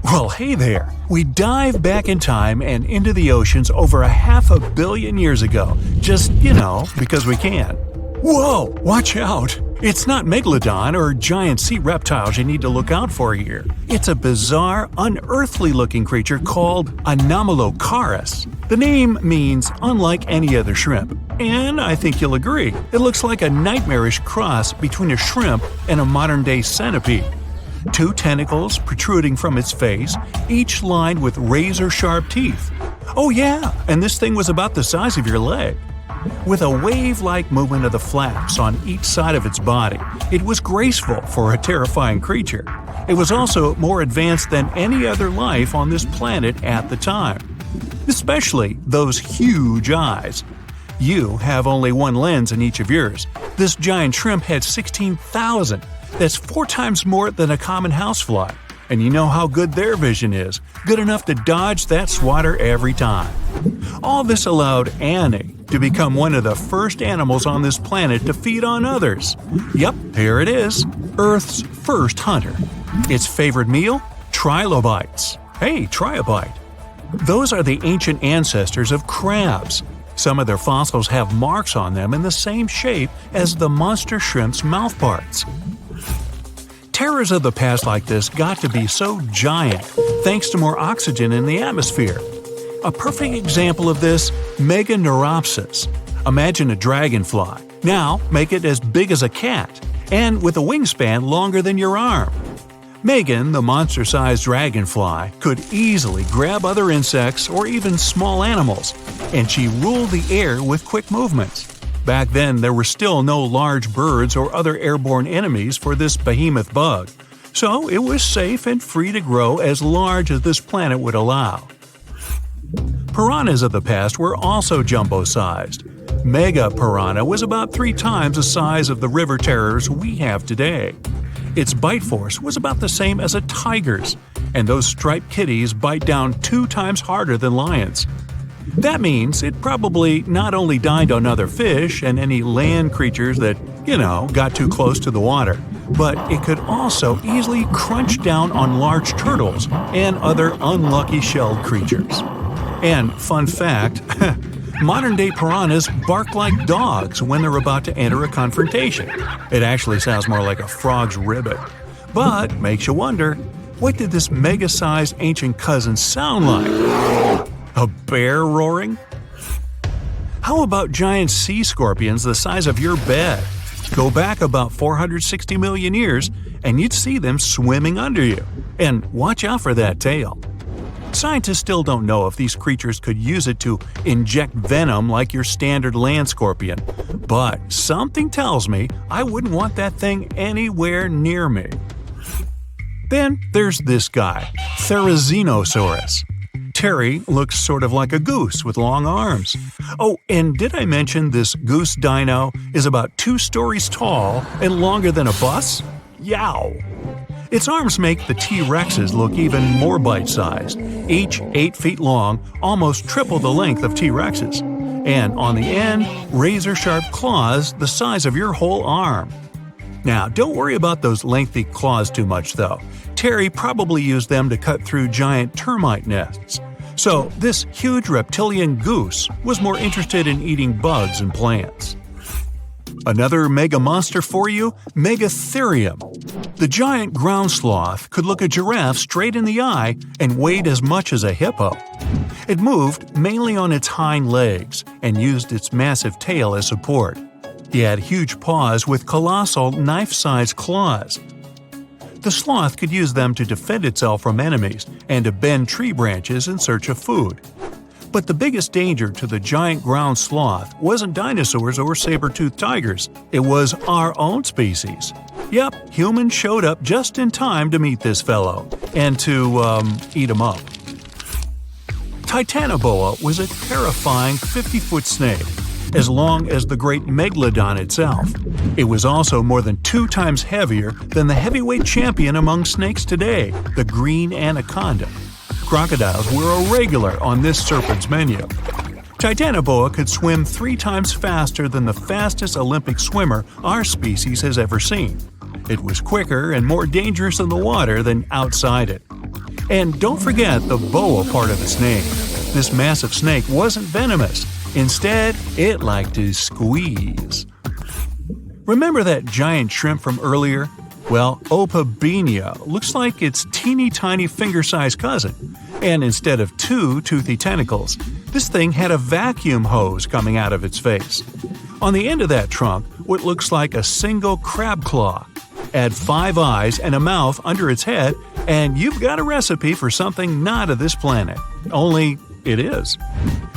Well, hey there! We dive back in time and into the oceans over 500 million years ago, just, because we can. Whoa! Watch out! It's not Megalodon or giant sea reptiles you need to look out for here. It's a bizarre, unearthly-looking creature called Anomalocaris. The name means unlike any other shrimp, and I think you'll agree, it looks like a nightmarish cross between a shrimp and a modern-day centipede. 2 tentacles protruding from its face, each lined with razor-sharp teeth. Oh yeah, and this thing was about the size of your leg. With a wave-like movement of the flaps on each side of its body, it was graceful for a terrifying creature. It was also more advanced than any other life on this planet at the time. Especially those huge eyes. You have only one lens in each of yours. This giant shrimp had 16,000. That's 4 times more than a common housefly. And you know how good their vision is. Good enough to dodge that swatter every time. All this allowed Annie to become one of the first animals on this planet to feed on others. Yep, here it is. Earth's first hunter. Its favorite meal? Trilobites. Hey, try a bite. Those are the ancient ancestors of crabs. Some of their fossils have marks on them in the same shape as the monster shrimp's mouthparts. Terrors of the past like this got to be so giant thanks to more oxygen in the atmosphere. A perfect example of this, Meganeuropsis. Imagine a dragonfly. Now make it as big as a cat, and with a wingspan longer than your arm. Megan, the monster-sized dragonfly, could easily grab other insects or even small animals, and she ruled the air with quick movements. Back then, there were still no large birds or other airborne enemies for this behemoth bug, so it was safe and free to grow as large as this planet would allow. Piranhas of the past were also jumbo-sized. Mega piranha was about 3 times the size of the river terrors we have today. Its bite force was about the same as a tiger's, and those striped kitties bite down 2 times harder than lions. That means it probably not only dined on other fish and any land creatures that, got too close to the water, but it could also easily crunch down on large turtles and other unlucky shelled creatures. And fun fact, modern-day piranhas bark like dogs when they're about to enter a confrontation. It actually sounds more like a frog's ribbit. But makes you wonder, what did this mega-sized ancient cousin sound like? A bear roaring? How about giant sea scorpions the size of your bed? Go back about 460 million years, and you'd see them swimming under you. And watch out for that tail. Scientists still don't know if these creatures could use it to inject venom like your standard land scorpion, but something tells me I wouldn't want that thing anywhere near me. Then there's this guy, Therizinosaurus. Terry looks sort of like a goose with long arms. Oh, and did I mention this goose dino is about 2 stories tall and longer than a bus? Yow! Its arms make the T-Rexes look even more bite-sized, each 8 feet long, almost triple the length of T-Rexes. And on the end, razor-sharp claws the size of your whole arm. Now, don't worry about those lengthy claws too much, though. Terry probably used them to cut through giant termite nests. So, this huge reptilian goose was more interested in eating bugs and plants. Another mega monster for you, Megatherium. The giant ground sloth could look a giraffe straight in the eye and weighed as much as a hippo. It moved mainly on its hind legs and used its massive tail as support. He had huge paws with colossal knife-sized claws. The sloth could use them to defend itself from enemies and to bend tree branches in search of food. But the biggest danger to the giant ground sloth wasn't dinosaurs or saber-toothed tigers. It was our own species. Yep, humans showed up just in time to meet this fellow and to, eat him up. Titanoboa was a terrifying 50-foot snake, as long as the great Megalodon itself. It was also more than 2 times heavier than the heavyweight champion among snakes today, the green anaconda. Crocodiles were a regular on this serpent's menu. Titanoboa could swim 3 times faster than the fastest Olympic swimmer our species has ever seen. It was quicker and more dangerous in the water than outside it. And don't forget the boa part of its name. This massive snake wasn't venomous. Instead, it liked to squeeze. Remember that giant shrimp from earlier? Well, Opabinia looks like its teeny tiny finger-sized cousin. And instead of two toothy tentacles, this thing had a vacuum hose coming out of its face. On the end of that trunk, what looks like a single crab claw. Add 5 eyes and a mouth under its head, and you've got a recipe for something not of this planet. Only it is.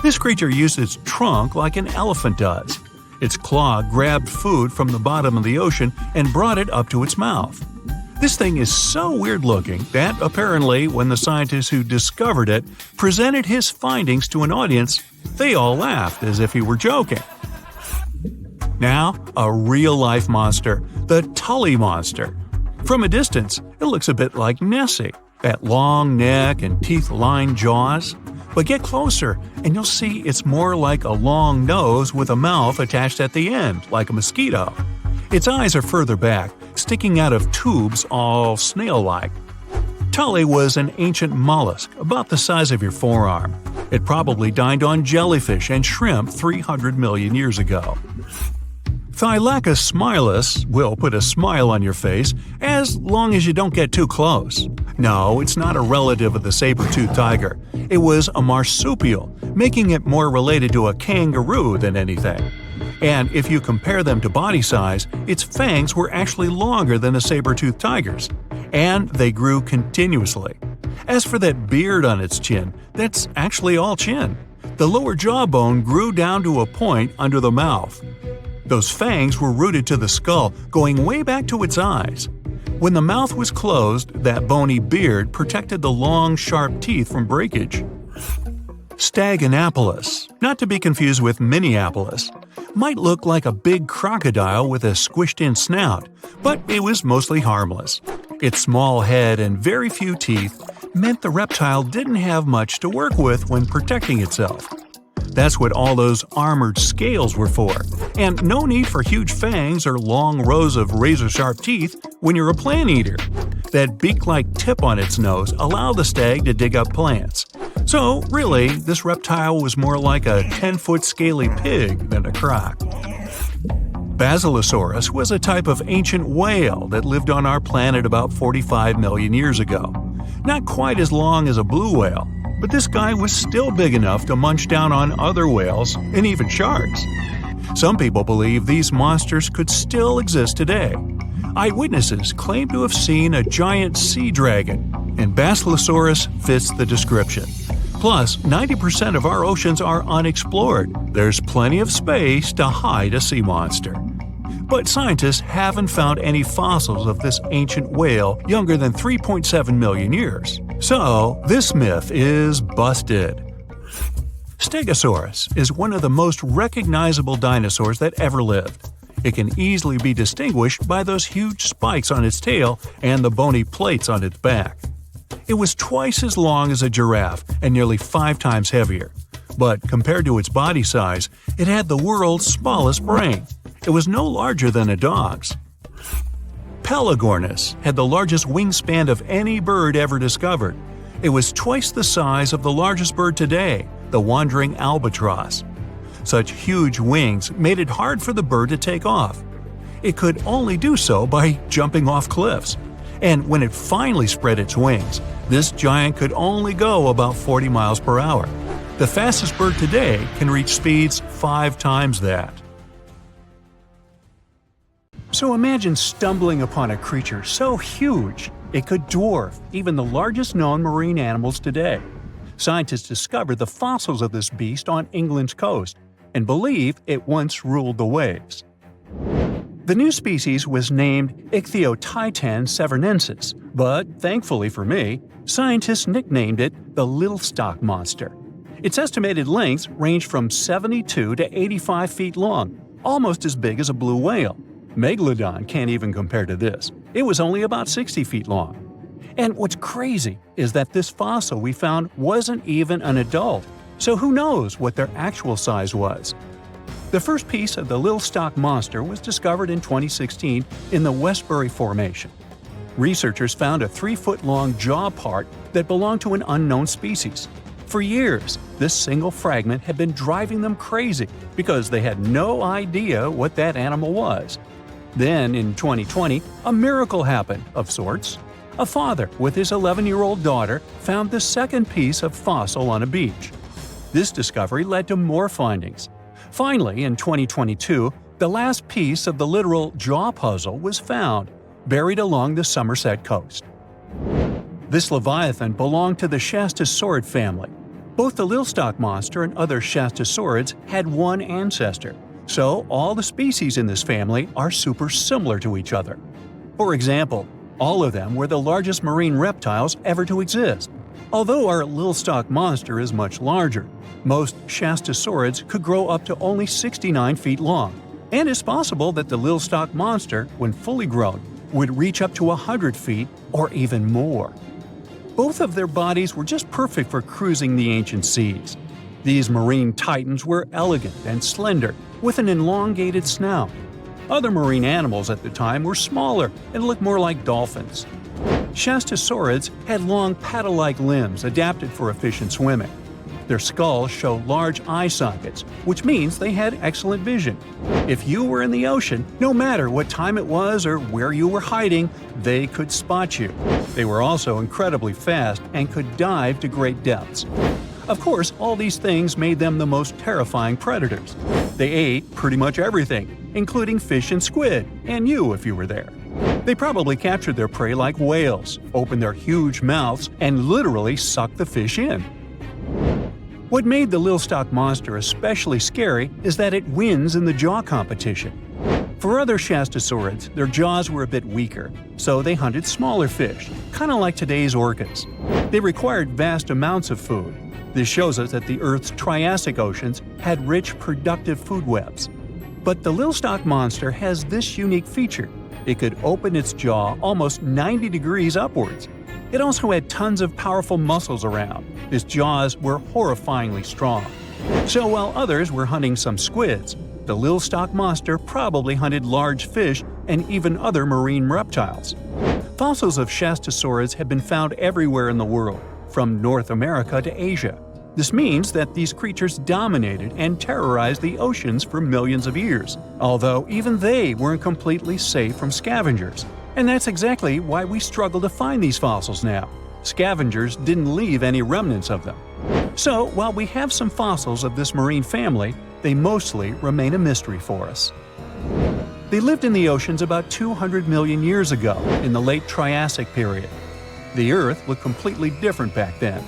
This creature used its trunk like an elephant does. Its claw grabbed food from the bottom of the ocean and brought it up to its mouth. This thing is so weird-looking that, apparently, when the scientists who discovered it presented his findings to an audience, they all laughed as if he were joking. Now, a real-life monster, the Tully monster. From a distance, it looks a bit like Nessie, that long neck and teeth-lined jaws. But get closer, and you'll see it's more like a long nose with a mouth attached at the end, like a mosquito. Its eyes are further back, sticking out of tubes all snail-like. Tully was an ancient mollusk, about the size of your forearm. It probably dined on jellyfish and shrimp 300 million years ago. Thylacus smilus will put a smile on your face as long as you don't get too close. No, it's not a relative of the saber-toothed tiger. It was a marsupial, making it more related to a kangaroo than anything. And if you compare them to body size, its fangs were actually longer than a saber-toothed tiger's. And they grew continuously. As for that beard on its chin, that's actually all chin. The lower jawbone grew down to a point under the mouth. Those fangs were rooted to the skull, going way back to its eyes. When the mouth was closed, that bony beard protected the long, sharp teeth from breakage. Staganapolis, not to be confused with Minneapolis, might look like a big crocodile with a squished-in snout, but it was mostly harmless. Its small head and very few teeth meant the reptile didn't have much to work with when protecting itself. That's what all those armored scales were for, and no need for huge fangs or long rows of razor-sharp teeth when you're a plant eater. That beak-like tip on its nose allowed the stag to dig up plants. So, really, this reptile was more like a 10-foot scaly pig than a croc. Basilosaurus was a type of ancient whale that lived on our planet about 45 million years ago. Not quite as long as a blue whale, but this guy was still big enough to munch down on other whales and even sharks. Some people believe these monsters could still exist today. Eyewitnesses claim to have seen a giant sea dragon, and Basilosaurus fits the description. Plus, 90% of our oceans are unexplored. There's plenty of space to hide a sea monster. But scientists haven't found any fossils of this ancient whale younger than 3.7 million years. So, this myth is busted. Stegosaurus is one of the most recognizable dinosaurs that ever lived. It can easily be distinguished by those huge spikes on its tail and the bony plates on its back. It was twice as long as a giraffe and nearly 5 times heavier. But compared to its body size, it had the world's smallest brain. It was no larger than a dog's. Pelagornis had the largest wingspan of any bird ever discovered. It was twice the size of the largest bird today, the wandering albatross. Such huge wings made it hard for the bird to take off. It could only do so by jumping off cliffs. And when it finally spread its wings, this giant could only go about 40 miles per hour. The fastest bird today can reach speeds 5 times that. So imagine stumbling upon a creature so huge it could dwarf even the largest known marine animals today. Scientists discovered the fossils of this beast on England's coast and believe it once ruled the waves. The new species was named Ichthyotitan severnensis, but thankfully for me, scientists nicknamed it the Little Stock Monster. Its estimated lengths range from 72 to 85 feet long, almost as big as a blue whale. Megalodon can't even compare to this. It was only about 60 feet long. And what's crazy is that this fossil we found wasn't even an adult, so who knows what their actual size was. The first piece of the Little Stock Monster was discovered in 2016 in the Westbury Formation. Researchers found a 3-foot-long jaw part that belonged to an unknown species. For years, this single fragment had been driving them crazy because they had no idea what that animal was. Then, in 2020, a miracle happened, of sorts. A father with his 11-year-old daughter found the second piece of fossil on a beach. This discovery led to more findings. Finally, in 2022, the last piece of the literal jaw puzzle was found, buried along the Somerset coast. This leviathan belonged to the shastosaurid family. Both the lilstock monster and other shastosaurids had one ancestor, so all the species in this family are super similar to each other. For example, all of them were the largest marine reptiles ever to exist. Although our lilstock monster is much larger, most shastosaurids could grow up to only 69 feet long, and it's possible that the lilstock monster, when fully grown, would reach up to 100 feet or even more. Both of their bodies were just perfect for cruising the ancient seas. These marine titans were elegant and slender, with an elongated snout. Other marine animals at the time were smaller and looked more like dolphins. Shastosaurids had long paddle-like limbs adapted for efficient swimming. Their skulls show large eye sockets, which means they had excellent vision. If you were in the ocean, no matter what time it was or where you were hiding, they could spot you. They were also incredibly fast and could dive to great depths. Of course, all these things made them the most terrifying predators. They ate pretty much everything, including fish and squid, and you if you were there. They probably captured their prey like whales, opened their huge mouths, and literally sucked the fish in. What made the lilstock monster especially scary is that it wins in the jaw competition. For other shastosaurids, their jaws were a bit weaker, so they hunted smaller fish, kind of like today's orcas. They required vast amounts of food. This shows us that the Earth's Triassic oceans had rich, productive food webs. But the lilstock monster has this unique feature. It could open its jaw almost 90 degrees upwards. It also had tons of powerful muscles around. Its jaws were horrifyingly strong. So while others were hunting some squids, the lilstock monster probably hunted large fish and even other marine reptiles. Fossils of shastosaurids have been found everywhere in the world, from North America to Asia. This means that these creatures dominated and terrorized the oceans for millions of years, although even they weren't completely safe from scavengers. And that's exactly why we struggle to find these fossils now. Scavengers didn't leave any remnants of them. So, while we have some fossils of this marine family, they mostly remain a mystery for us. They lived in the oceans about 200 million years ago, in the late Triassic period. The Earth looked completely different back then.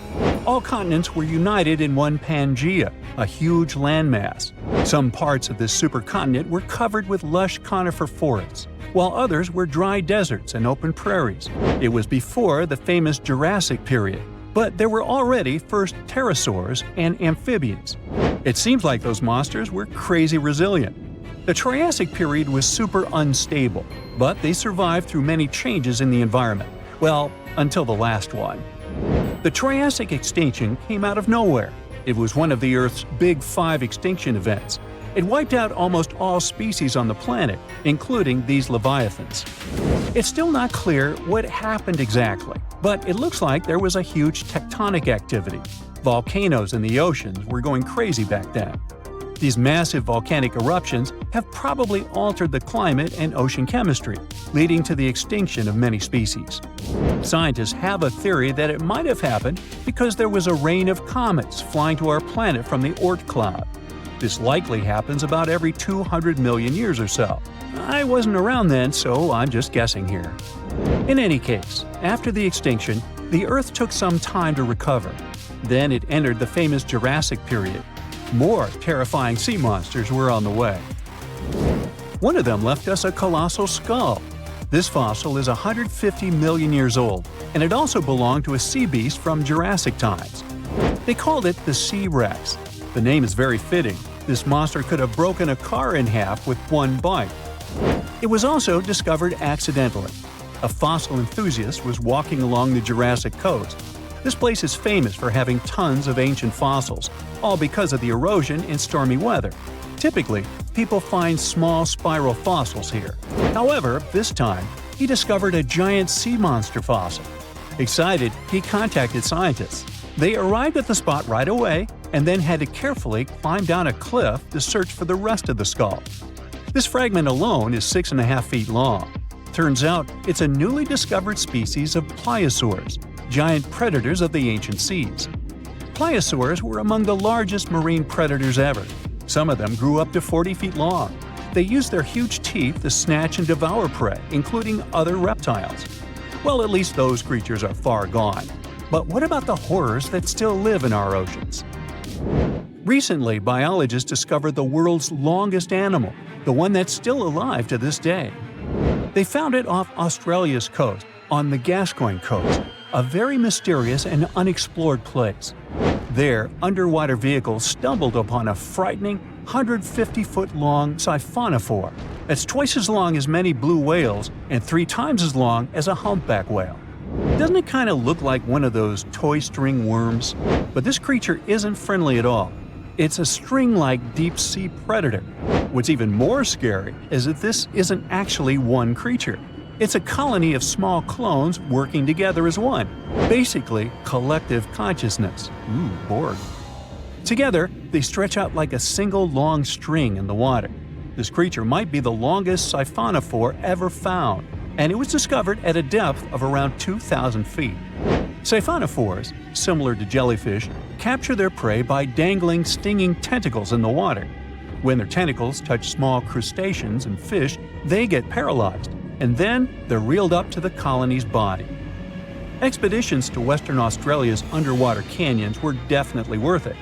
All continents were united in one Pangaea, a huge landmass. Some parts of this supercontinent were covered with lush conifer forests, while others were dry deserts and open prairies. It was before the famous Jurassic period, but there were already first pterosaurs and amphibians. It seems like those monsters were crazy resilient. The Triassic period was super unstable, but they survived through many changes in the environment. Well, until the last one. The Triassic extinction came out of nowhere. It was one of the Earth's big 5 extinction events. It wiped out almost all species on the planet, including these leviathans. It's still not clear what happened exactly, but it looks like there was a huge tectonic activity. Volcanoes in the oceans were going crazy back then. These massive volcanic eruptions have probably altered the climate and ocean chemistry, leading to the extinction of many species. Scientists have a theory that it might have happened because there was a rain of comets flying to our planet from the Oort cloud. This likely happens about every 200 million years or so. I wasn't around then, so I'm just guessing here. In any case, after the extinction, the Earth took some time to recover. Then it entered the famous Jurassic period. More terrifying sea monsters were on the way. One of them left us a colossal skull. This fossil is 150 million years old, and it also belonged to a sea beast from Jurassic times. They called it the Sea Rex. The name is very fitting. This monster could have broken a car in half with one bite. It was also discovered accidentally. A fossil enthusiast was walking along the Jurassic coast. This place is famous for having tons of ancient fossils, all because of the erosion and stormy weather. Typically, people find small spiral fossils here. However, this time, he discovered a giant sea monster fossil. Excited, he contacted scientists. They arrived at the spot right away and then had to carefully climb down a cliff to search for the rest of the skull. This fragment alone is 6.5 feet long. Turns out it's a newly discovered species of pliosaurs, giant predators of the ancient seas. Pliosaurs were among the largest marine predators ever. Some of them grew up to 40 feet long. They used their huge teeth to snatch and devour prey, including other reptiles. Well, at least those creatures are far gone. But what about the horrors that still live in our oceans? Recently, biologists discovered the world's longest animal, the one that's still alive to this day. They found it off Australia's coast, on the Gascoyne coast, a very mysterious and unexplored place. There, underwater vehicles stumbled upon a frightening 150-foot-long siphonophore. That's twice as long as many blue whales and 3 times as long as a humpback whale. Doesn't it kind of look like one of those toy string worms? But this creature isn't friendly at all. It's a string-like deep-sea predator. What's even more scary is that this isn't actually one creature. It's a colony of small clones working together as one. Basically, collective consciousness. Ooh, Borg. Together, they stretch out like a single long string in the water. This creature might be the longest siphonophore ever found, and it was discovered at a depth of around 2,000 feet. Siphonophores, similar to jellyfish, capture their prey by dangling stinging tentacles in the water. When their tentacles touch small crustaceans and fish, they get paralyzed, and then they're reeled up to the colony's body. Expeditions to Western Australia's underwater canyons were definitely worth it.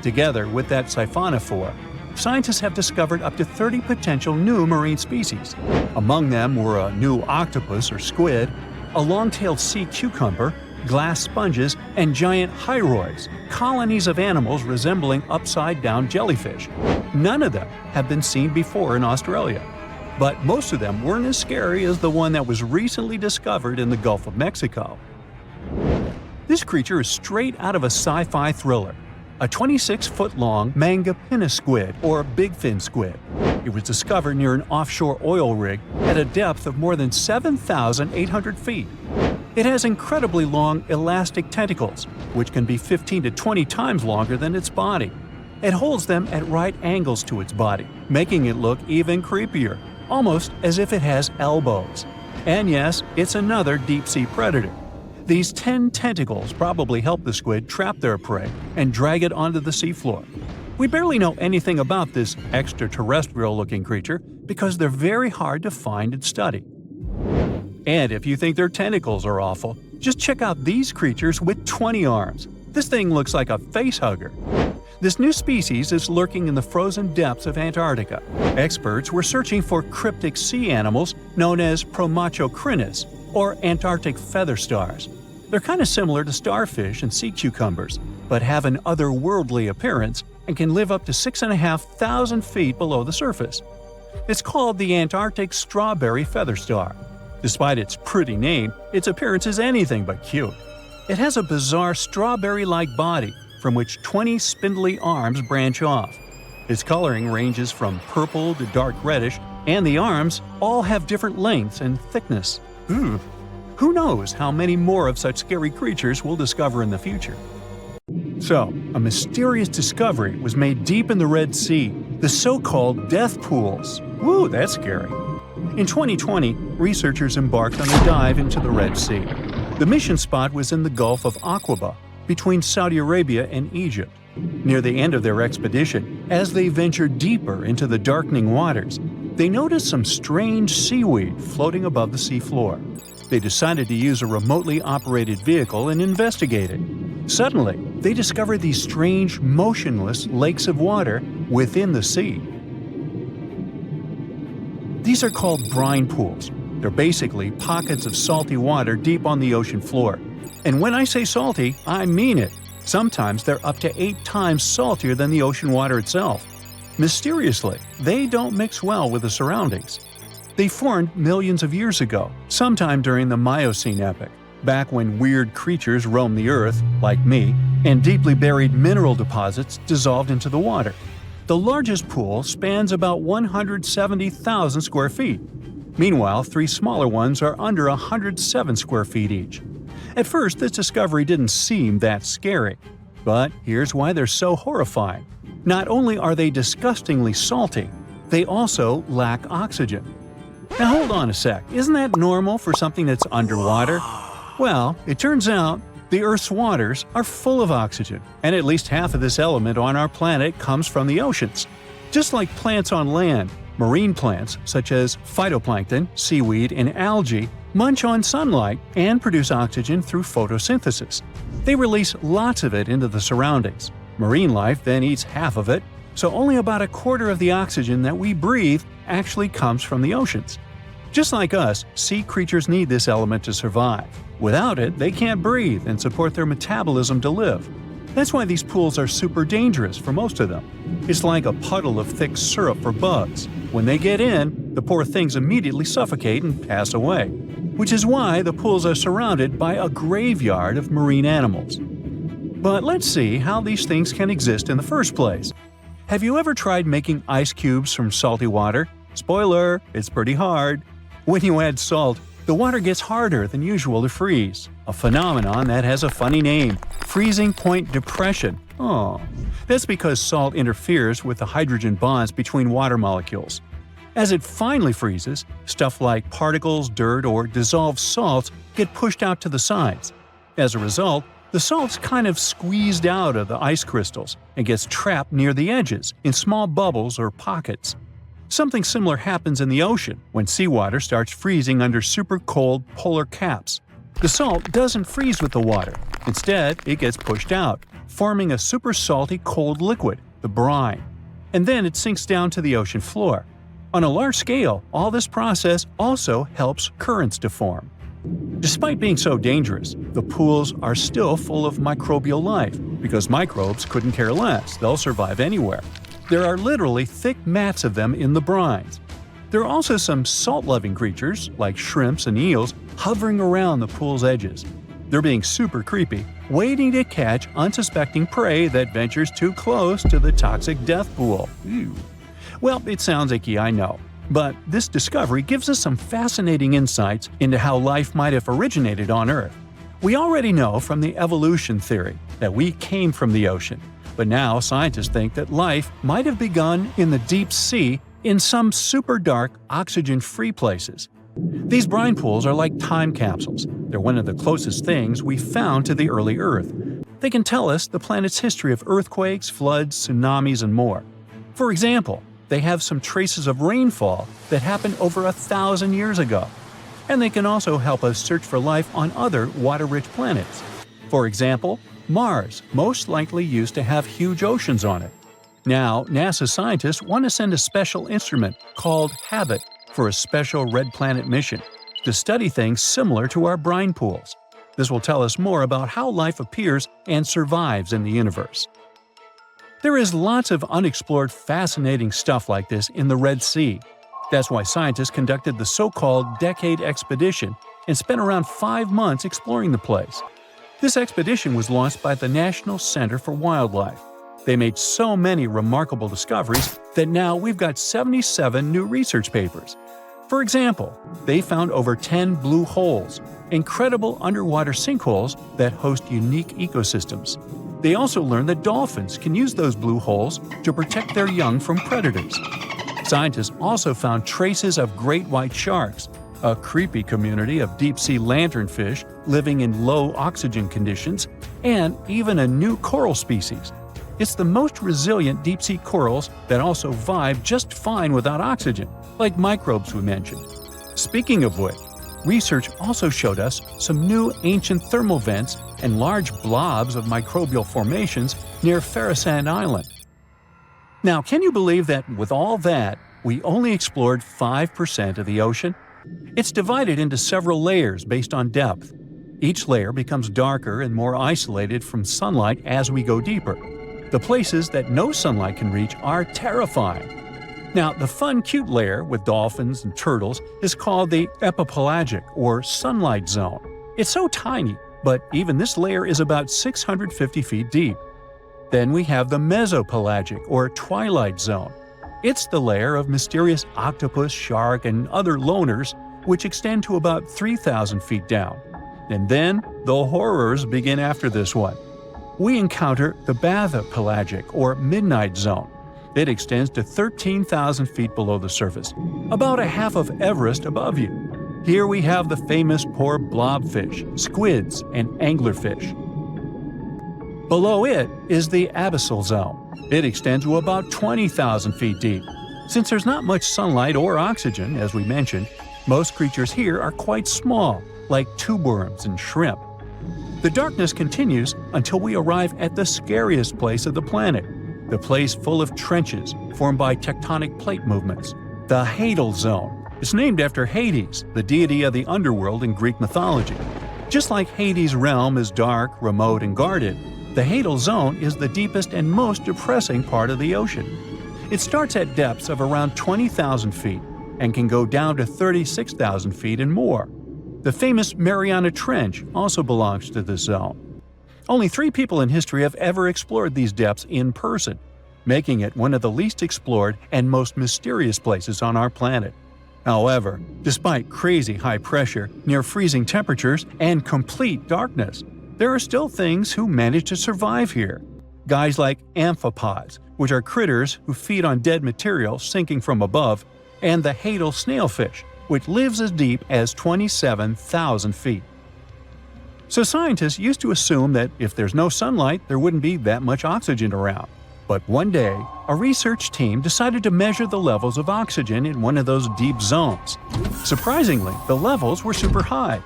Together with that siphonophore, scientists have discovered up to 30 potential new marine species. Among them were a new octopus or squid, a long-tailed sea cucumber, glass sponges, and giant hyroids, colonies of animals resembling upside-down jellyfish. None of them have been seen before in Australia. But most of them weren't as scary as the one that was recently discovered in the Gulf of Mexico. This creature is straight out of a sci-fi thriller, a 26-foot-long mangapinna squid or bigfin squid. It was discovered near an offshore oil rig at a depth of more than 7,800 feet. It has incredibly long elastic tentacles, which can be 15 to 20 times longer than its body. It holds them at right angles to its body, making it look even creepier, almost as if it has elbows. And yes, it's another deep-sea predator. These 10 tentacles probably help the squid trap their prey and drag it onto the seafloor. We barely know anything about this extraterrestrial-looking creature because they're very hard to find and study. And if you think their tentacles are awful, just check out these creatures with 20 arms. This thing looks like a facehugger. This new species is lurking in the frozen depths of Antarctica. Experts were searching for cryptic sea animals known as Promachocrinis, or Antarctic feather stars. They're kind of similar to starfish and sea cucumbers, but have an otherworldly appearance and can live up to 6,500 feet below the surface. It's called the Antarctic strawberry feather star. Despite its pretty name, its appearance is anything but cute. It has a bizarre strawberry-like body from which 20 spindly arms branch off. Its coloring ranges from purple to dark reddish, and the arms all have different lengths and thickness. Ooh. Who knows how many more of such scary creatures we'll discover in the future? So, a mysterious discovery was made deep in the Red Sea, the so-called death pools. Woo, that's scary. In 2020, researchers embarked on a dive into the Red Sea. The mission spot was in the Gulf of Aqaba, between Saudi Arabia and Egypt. Near the end of their expedition, as they ventured deeper into the darkening waters, they noticed some strange seaweed floating above the seafloor. They decided to use a remotely operated vehicle and investigate it. Suddenly, they discovered these strange, motionless lakes of water within the sea. These are called brine pools. They're basically pockets of salty water deep on the ocean floor. And when I say salty, I mean it. Sometimes they're up to 8 times saltier than the ocean water itself. Mysteriously, they don't mix well with the surroundings. They formed millions of years ago, sometime during the Miocene epoch, back when weird creatures roamed the earth, like me, and deeply buried mineral deposits dissolved into the water. The largest pool spans about 170,000 square feet. Meanwhile, 3 smaller ones are under 107 square feet each. At first, this discovery didn't seem that scary. But here's why they're so horrifying. Not only are they disgustingly salty, they also lack oxygen. Now hold on a sec, isn't that normal for something that's underwater? Well, it turns out the Earth's waters are full of oxygen, and at least half of this element on our planet comes from the oceans. Just like plants on land, marine plants such as phytoplankton, seaweed, and algae munch on sunlight and produce oxygen through photosynthesis. They release lots of it into the surroundings. Marine life then eats half of it, so only about a quarter of the oxygen that we breathe actually comes from the oceans. Just like us, sea creatures need this element to survive. Without it, they can't breathe and support their metabolism to live. That's why these pools are super dangerous for most of them. It's like a puddle of thick syrup for bugs. When they get in, the poor things immediately suffocate and pass away. Which is why the pools are surrounded by a graveyard of marine animals. But let's see how these things can exist in the first place. Have you ever tried making ice cubes from salty water? Spoiler, it's pretty hard. When you add salt, the water gets harder than usual to freeze, a phenomenon that has a funny name, freezing point depression. Oh, that's because salt interferes with the hydrogen bonds between water molecules. As it finally freezes, stuff like particles, dirt, or dissolved salts get pushed out to the sides. As a result, the salt's kind of squeezed out of the ice crystals and gets trapped near the edges in small bubbles or pockets. Something similar happens in the ocean when seawater starts freezing under super cold polar caps. The salt doesn't freeze with the water. Instead, it gets pushed out, forming a super salty cold liquid, the brine. And then it sinks down to the ocean floor. On a large scale, all this process also helps currents to form. Despite being so dangerous, the pools are still full of microbial life, because microbes couldn't care less, they'll survive anywhere. There are literally thick mats of them in the brines. There are also some salt-loving creatures, like shrimps and eels, hovering around the pool's edges. They're being super creepy, waiting to catch unsuspecting prey that ventures too close to the toxic death pool. Ew. Well, it sounds icky, I know. But this discovery gives us some fascinating insights into how life might have originated on Earth. We already know from the evolution theory that we came from the ocean, but now scientists think that life might have begun in the deep sea in some super dark, oxygen-free places. These brine pools are like time capsules. They're one of the closest things we've found to the early Earth. They can tell us the planet's history of earthquakes, floods, tsunamis, and more. For example, they have some traces of rainfall that happened over 1,000 years ago. And they can also help us search for life on other water-rich planets. For example, Mars most likely used to have huge oceans on it. Now, NASA scientists want to send a special instrument called HABIT for a special red planet mission to study things similar to our brine pools. This will tell us more about how life appears and survives in the universe. There is lots of unexplored fascinating stuff like this in the Red Sea. That's why scientists conducted the so-called Decade Expedition and spent around 5 months exploring the place. This expedition was launched by the National Center for Wildlife. They made so many remarkable discoveries that now we've got 77 new research papers. For example, they found over 10 blue holes, incredible underwater sinkholes that host unique ecosystems. They also learned that dolphins can use those blue holes to protect their young from predators. Scientists also found traces of great white sharks, a creepy community of deep-sea lanternfish living in low oxygen conditions, and even a new coral species. It's the most resilient deep-sea corals that also vibe just fine without oxygen, like microbes we mentioned. Speaking of which, research also showed us some new ancient thermal vents and large blobs of microbial formations near Farasand Island. Now, can you believe that with all that, we only explored 5% of the ocean? It's divided into several layers based on depth. Each layer becomes darker and more isolated from sunlight as we go deeper. The places that no sunlight can reach are terrifying. Now, the fun, cute layer with dolphins and turtles is called the epipelagic, or sunlight zone. It's so tiny, but even this layer is about 650 feet deep. Then we have the mesopelagic, or twilight zone. It's the lair of mysterious octopus, shark, and other loners, which extend to about 3,000 feet down. And then, the horrors begin after this one. We encounter the bathypelagic, or midnight zone. It extends to 13,000 feet below the surface, about a half of Everest above you. Here we have the famous poor blobfish, squids, and anglerfish. Below it is the abyssal zone. It extends to about 20,000 feet deep. Since there's not much sunlight or oxygen, as we mentioned, most creatures here are quite small, like tube worms and shrimp. The darkness continues until we arrive at the scariest place of the planet, the place full of trenches formed by tectonic plate movements, the Hadal Zone. It's named after Hades, the deity of the underworld in Greek mythology. Just like Hades' realm is dark, remote, and guarded, the Hadal Zone is the deepest and most depressing part of the ocean. It starts at depths of around 20,000 feet and can go down to 36,000 feet and more. The famous Mariana Trench also belongs to this zone. Only 3 people in history have ever explored these depths in person, making it one of the least explored and most mysterious places on our planet. However, despite crazy high pressure, near freezing temperatures, and complete darkness, there are still things who manage to survive here. Guys like amphipods, which are critters who feed on dead material sinking from above, and the Hadal snailfish, which lives as deep as 27,000 feet. So scientists used to assume that if there's no sunlight, there wouldn't be that much oxygen around. But one day, a research team decided to measure the levels of oxygen in one of those deep zones. Surprisingly, the levels were super high.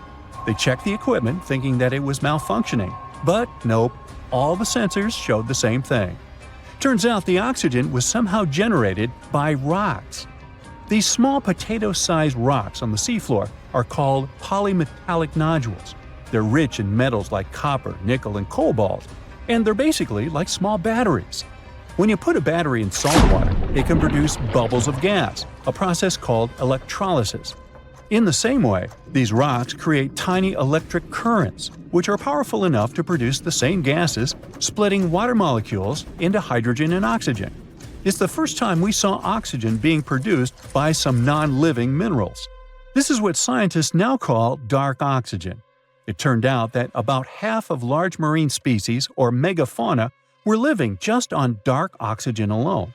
They checked the equipment thinking that it was malfunctioning, but nope, all the sensors showed the same thing. Turns out the oxygen was somehow generated by rocks. These small potato-sized rocks on the seafloor are called polymetallic nodules. They're rich in metals like copper, nickel, and cobalt, and they're basically like small batteries. When you put a battery in salt water, it can produce bubbles of gas, a process called electrolysis. In the same way, these rocks create tiny electric currents, which are powerful enough to produce the same gases, splitting water molecules into hydrogen and oxygen. It's the first time we saw oxygen being produced by some non-living minerals. This is what scientists now call dark oxygen. It turned out that about half of large marine species, or megafauna, were living just on dark oxygen alone.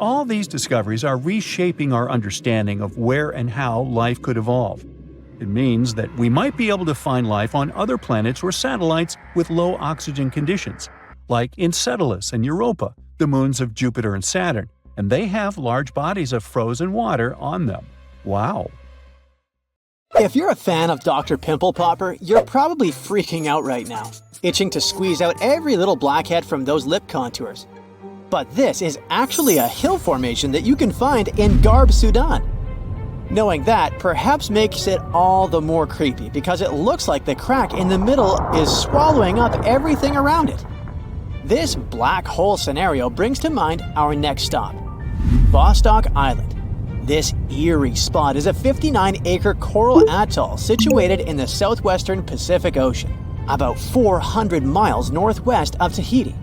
All these discoveries are reshaping our understanding of where and how life could evolve. It means that we might be able to find life on other planets or satellites with low oxygen conditions, like Enceladus and Europa, the moons of Jupiter and Saturn, and they have large bodies of frozen water on them. Wow! If you're a fan of Dr. Pimple Popper, you're probably freaking out right now, itching to squeeze out every little blackhead from those lip contours. But this is actually a hill formation that you can find in Garb, Sudan. Knowing that perhaps makes it all the more creepy because it looks like the crack in the middle is swallowing up everything around it. This black hole scenario brings to mind our next stop, Vostok Island. This eerie spot is a 59-acre coral atoll situated in the southwestern Pacific Ocean, about 400 miles northwest of Tahiti.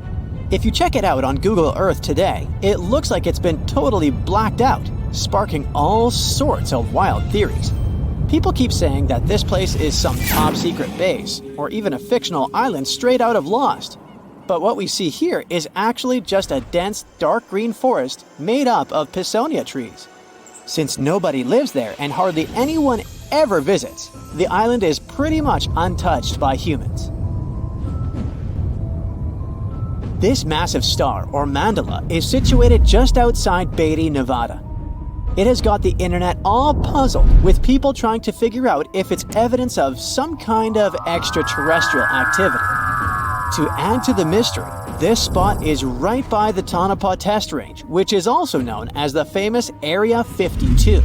If you check it out on Google Earth today, it looks like it's been totally blacked out, sparking all sorts of wild theories. People keep saying that this place is some top-secret base, or even a fictional island straight out of Lost. But what we see here is actually just a dense, dark green forest made up of Pisonia trees. Since nobody lives there and hardly anyone ever visits, the island is pretty much untouched by humans. This massive star, or mandala, is situated just outside Beatty, Nevada. It has got the internet all puzzled, with people trying to figure out if it's evidence of some kind of extraterrestrial activity. To add to the mystery, this spot is right by the Tonopah Test Range, which is also known as the famous Area 52.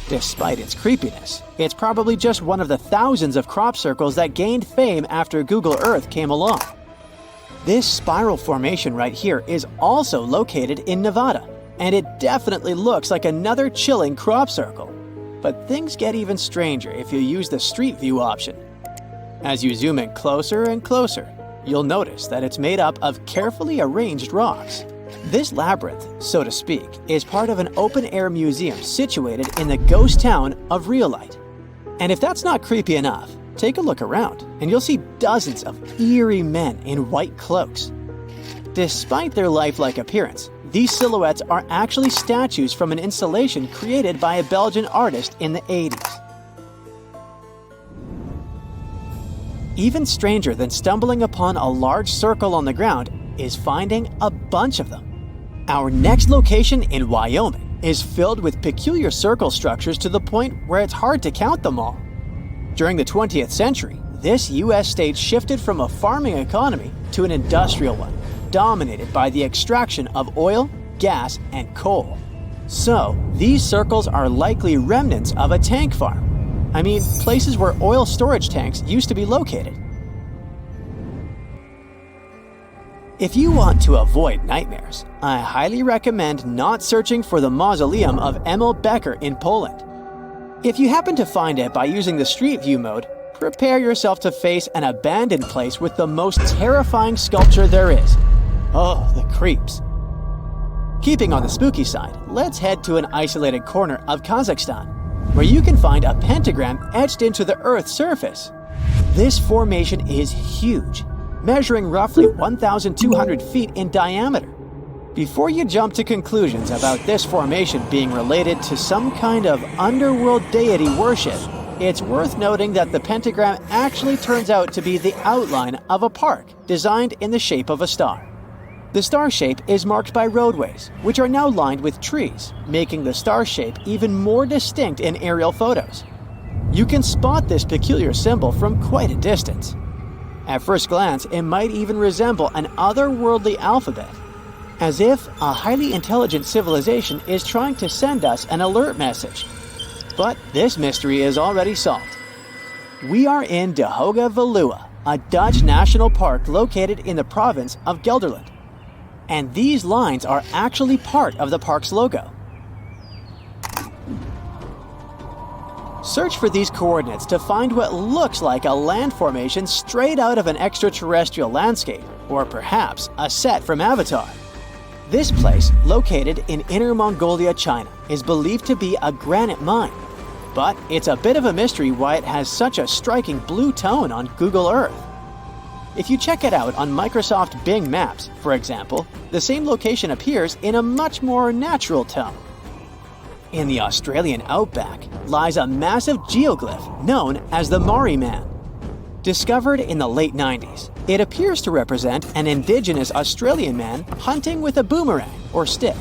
Despite its creepiness, it's probably just one of the thousands of crop circles that gained fame after Google Earth came along. This spiral formation right here is also located in Nevada, and it definitely looks like another chilling crop circle. But things get even stranger if you use the street view option. As you zoom in closer and closer, you'll notice that it's made up of carefully arranged rocks. This labyrinth, so to speak, is part of an open-air museum situated in the ghost town of Rhyolite. And if that's not creepy enough, take a look around and you'll see dozens of eerie men in white cloaks. Despite their lifelike appearance, these silhouettes are actually statues from an installation created by a Belgian artist in the 80s. Even stranger than stumbling upon a large circle on the ground is finding a bunch of them. Our next location in Wyoming is filled with peculiar circle structures to the point where it's hard to count them all. During the 20th century, this U.S. state shifted from a farming economy to an industrial one, dominated by the extraction of oil, gas, and coal. So, these circles are likely remnants of a tank farm. I mean, places where oil storage tanks used to be located. If you want to avoid nightmares, I highly recommend not searching for the mausoleum of Emil Becker in Poland. If you happen to find it by using the Street View mode, prepare yourself to face an abandoned place with the most terrifying sculpture there is. Oh, the creeps. Keeping on the spooky side, let's head to an isolated corner of Kazakhstan, where you can find a pentagram etched into the Earth's surface. This formation is huge, measuring roughly 1,200 feet in diameter. Before you jump to conclusions about this formation being related to some kind of underworld deity worship, it's worth noting that the pentagram actually turns out to be the outline of a park designed in the shape of a star. The star shape is marked by roadways, which are now lined with trees, making the star shape even more distinct in aerial photos. You can spot this peculiar symbol from quite a distance. At first glance, it might even resemble an otherworldly alphabet, as if a highly intelligent civilization is trying to send us an alert message. But this mystery is already solved. We are in De Hoge Veluwe, a Dutch national park located in the province of Gelderland. And these lines are actually part of the park's logo. Search for these coordinates to find what looks like a land formation straight out of an extraterrestrial landscape, or perhaps a set from Avatar. This place, located in Inner Mongolia, China, is believed to be a granite mine. But it's a bit of a mystery why it has such a striking blue tone on Google Earth. If you check it out on Microsoft Bing Maps, for example, the same location appears in a much more natural tone. In the Australian outback lies a massive geoglyph known as the Maori Man. Discovered in the late 90s, it appears to represent an indigenous Australian man hunting with a boomerang or stick.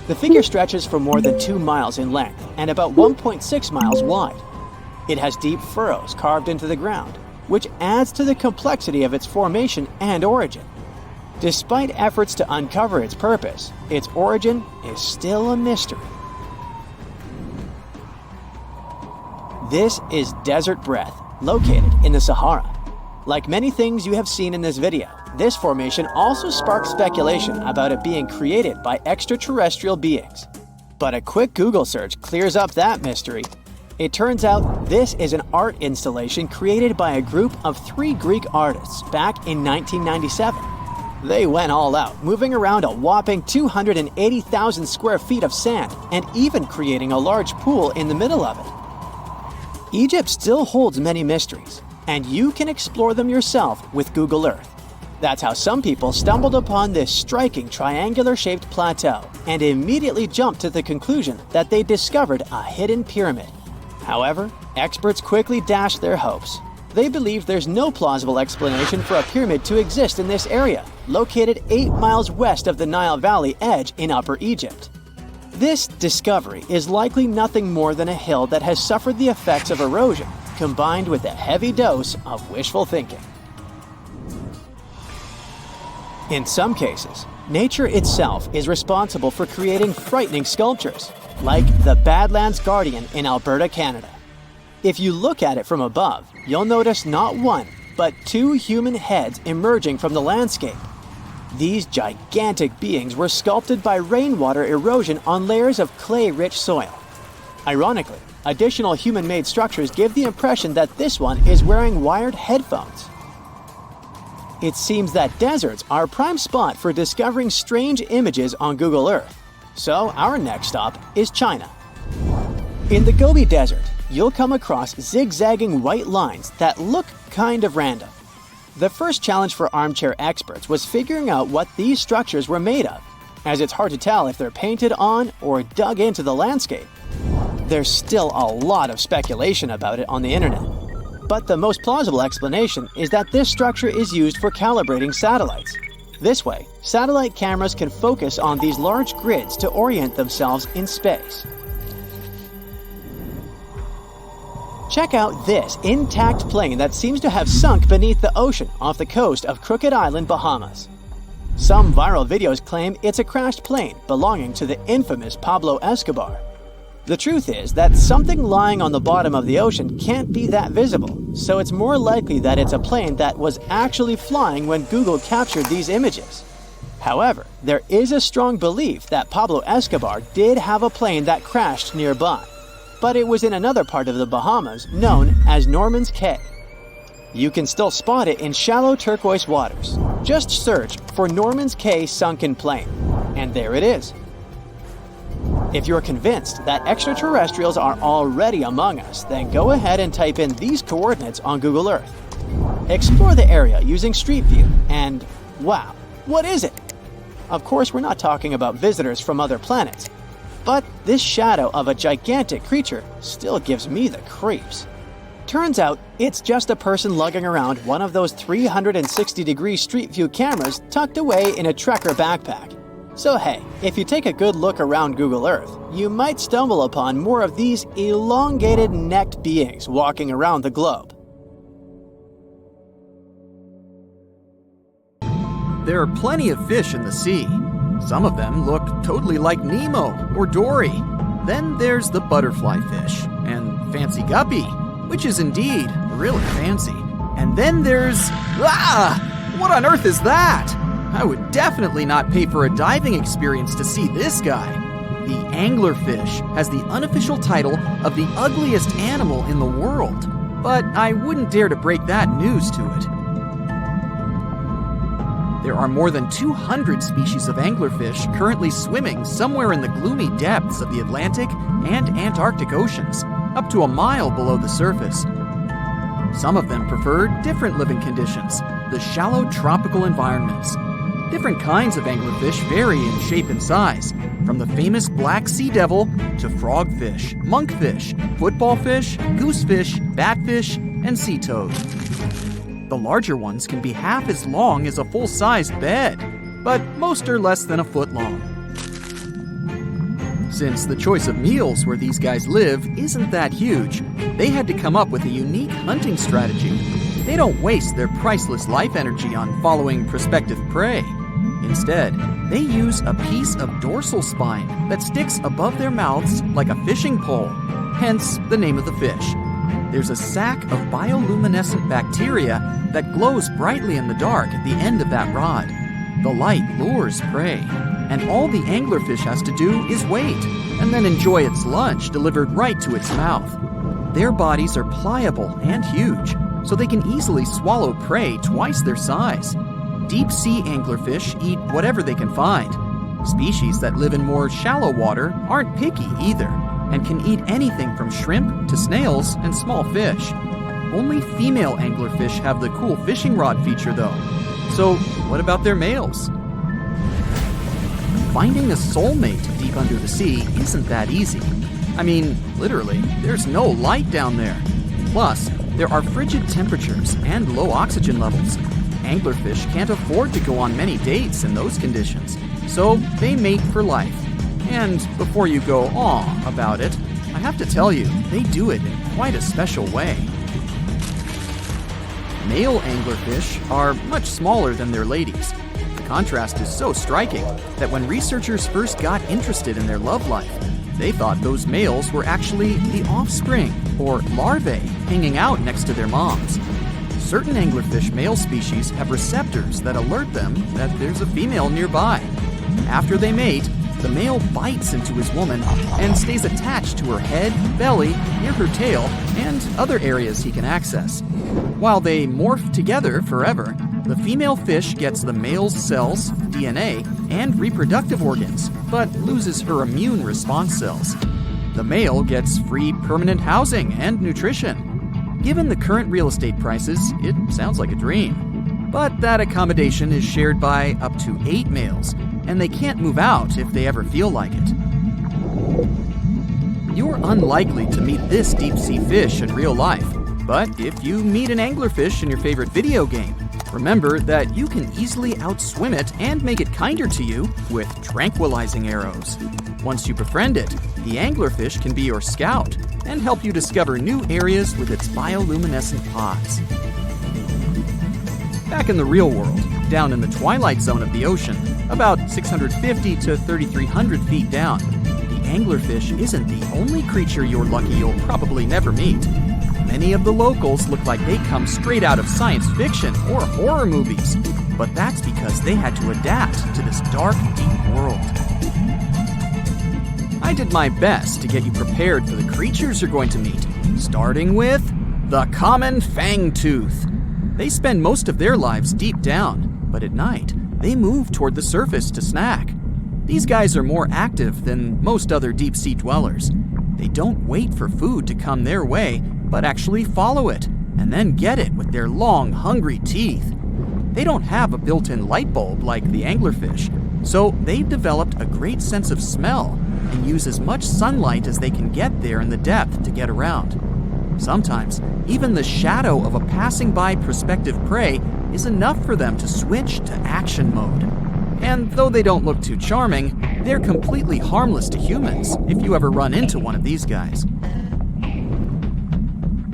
The figure stretches for more than 2 miles in length and about 1.6 miles wide. It has deep furrows carved into the ground, which adds to the complexity of its formation and origin. Despite efforts to uncover its purpose, its origin is still a mystery. This is Desert Breath, located in the Sahara. Like many things you have seen in this video, this formation also sparked speculation about it being created by extraterrestrial beings. But a quick Google search clears up that mystery. It turns out this is an art installation created by a group of 3 Greek artists back in 1997. They went all out, moving around a whopping 280,000 square feet of sand and even creating a large pool in the middle of it. Egypt still holds many mysteries, and you can explore them yourself with Google Earth. That's how some people stumbled upon this striking triangular-shaped plateau and immediately jumped to the conclusion that they discovered a hidden pyramid. However, experts quickly dashed their hopes. They believe there's no plausible explanation for a pyramid to exist in this area, located 8 miles west of the Nile Valley edge in Upper Egypt. This discovery is likely nothing more than a hill that has suffered the effects of erosion, combined with a heavy dose of wishful thinking. In some cases, nature itself is responsible for creating frightening sculptures, like the Badlands Guardian in Alberta, Canada. If you look at it from above, you'll notice not 1, but 2 human heads emerging from the landscape. These gigantic beings were sculpted by rainwater erosion on layers of clay-rich soil. Ironically, additional human-made structures give the impression that this one is wearing wired headphones. It seems that deserts are a prime spot for discovering strange images on Google Earth. So our next stop is China. In the Gobi Desert, you'll come across zigzagging white lines that look kind of random. The first challenge for armchair experts was figuring out what these structures were made of, as it's hard to tell if they're painted on or dug into the landscape. There's still a lot of speculation about it on the internet, but the most plausible explanation is that this structure is used for calibrating satellites. This way, satellite cameras can focus on these large grids to orient themselves in space. Check out this intact plane that seems to have sunk beneath the ocean off the coast of Crooked Island, Bahamas. Some viral videos claim it's a crashed plane belonging to the infamous Pablo Escobar. The truth is that something lying on the bottom of the ocean can't be that visible, so it's more likely that it's a plane that was actually flying when Google captured these images. However, there is a strong belief that Pablo Escobar did have a plane that crashed nearby, but it was in another part of the Bahamas known as Norman's Cay. You can still spot it in shallow turquoise waters. Just search for Norman's Cay sunken plane, and there it is. If you're convinced that extraterrestrials are already among us, then go ahead and type in these coordinates on Google Earth. Explore the area using Street View, and wow, what is it? Of course, we're not talking about visitors from other planets, but this shadow of a gigantic creature still gives me the creeps. Turns out, it's just a person lugging around one of those 360-degree Street View cameras tucked away in a trekker backpack. So hey, if you take a good look around Google Earth, you might stumble upon more of these elongated necked beings walking around the globe. There are plenty of fish in the sea. Some of them look totally like Nemo or Dory. Then there's the butterfly fish and fancy guppy, which is indeed really fancy. And then there's... what on earth is that? I would definitely not pay for a diving experience to see this guy. The anglerfish has the unofficial title of the ugliest animal in the world, but I wouldn't dare to break that news to it. There are more than 200 species of anglerfish currently swimming somewhere in the gloomy depths of the Atlantic and Antarctic Oceans, up to a mile below the surface. Some of them prefer different living conditions, the shallow tropical environments. Different kinds of anglerfish vary in shape and size, from the famous black sea devil to frogfish, monkfish, football fish, goosefish, batfish, and sea toad. The larger ones can be half as long as a full-sized bed, but most are less than a foot long. Since the choice of meals where these guys live isn't that huge, they had to come up with a unique hunting strategy. They don't waste their priceless life energy on following prospective prey. Instead, they use a piece of dorsal spine that sticks above their mouths like a fishing pole, hence the name of the fish. There's a sac of bioluminescent bacteria that glows brightly in the dark at the end of that rod. The light lures prey, and all the anglerfish has to do is wait, and then enjoy its lunch delivered right to its mouth. Their bodies are pliable and huge, so they can easily swallow prey twice their size. Deep-sea anglerfish eat whatever they can find. Species that live in more shallow water aren't picky either, and can eat anything from shrimp to snails and small fish. Only female anglerfish have the cool fishing rod feature though. So what about their males? Finding a soulmate deep under the sea isn't that easy. I mean, literally, there's no light down there. Plus, there are frigid temperatures and low oxygen levels. Anglerfish can't afford to go on many dates in those conditions, so they mate for life. And before you go aw about it, I have to tell you, they do it in quite a special way. Male anglerfish are much smaller than their ladies. The contrast is so striking that when researchers first got interested in their love life, they thought those males were actually the offspring, or larvae, hanging out next to their moms. Certain anglerfish male species have receptors that alert them that there's a female nearby. After they mate, the male bites into his woman and stays attached to her head, belly, near her tail, and other areas he can access. While they morph together forever, The female fish gets the male's cells, DNA, and reproductive organs, but loses her immune response cells. The male gets free permanent housing and nutrition. Given the current real estate prices, it sounds like a dream. But that accommodation is shared by up to 8 males, and they can't move out if they ever feel like it. You're unlikely to meet this deep-sea fish in real life, but if you meet an anglerfish in your favorite video game, remember that you can easily outswim it and make it kinder to you with tranquilizing arrows. Once you befriend it, the anglerfish can be your scout and help you discover new areas with its bioluminescent pods. Back in the real world, down in the twilight zone of the ocean, about 650 to 3,300 feet down, the anglerfish isn't the only creature you're lucky you'll probably never meet. Many of the locals look like they come straight out of science fiction or horror movies, but that's because they had to adapt to this dark, deep world. I did my best to get you prepared for the creatures you're going to meet, starting with the common fangtooth. They spend most of their lives deep down, but at night, they move toward the surface to snack. These guys are more active than most other deep-sea dwellers. They don't wait for food to come their way, but actually follow it, and then get it with their long, hungry teeth. They don't have a built-in light bulb like the anglerfish, so they've developed a great sense of smell and use as much sunlight as they can get there in the depth to get around. Sometimes, even the shadow of a passing by prospective prey is enough for them to switch to action mode. And though they don't look too charming, they're completely harmless to humans if you ever run into one of these guys.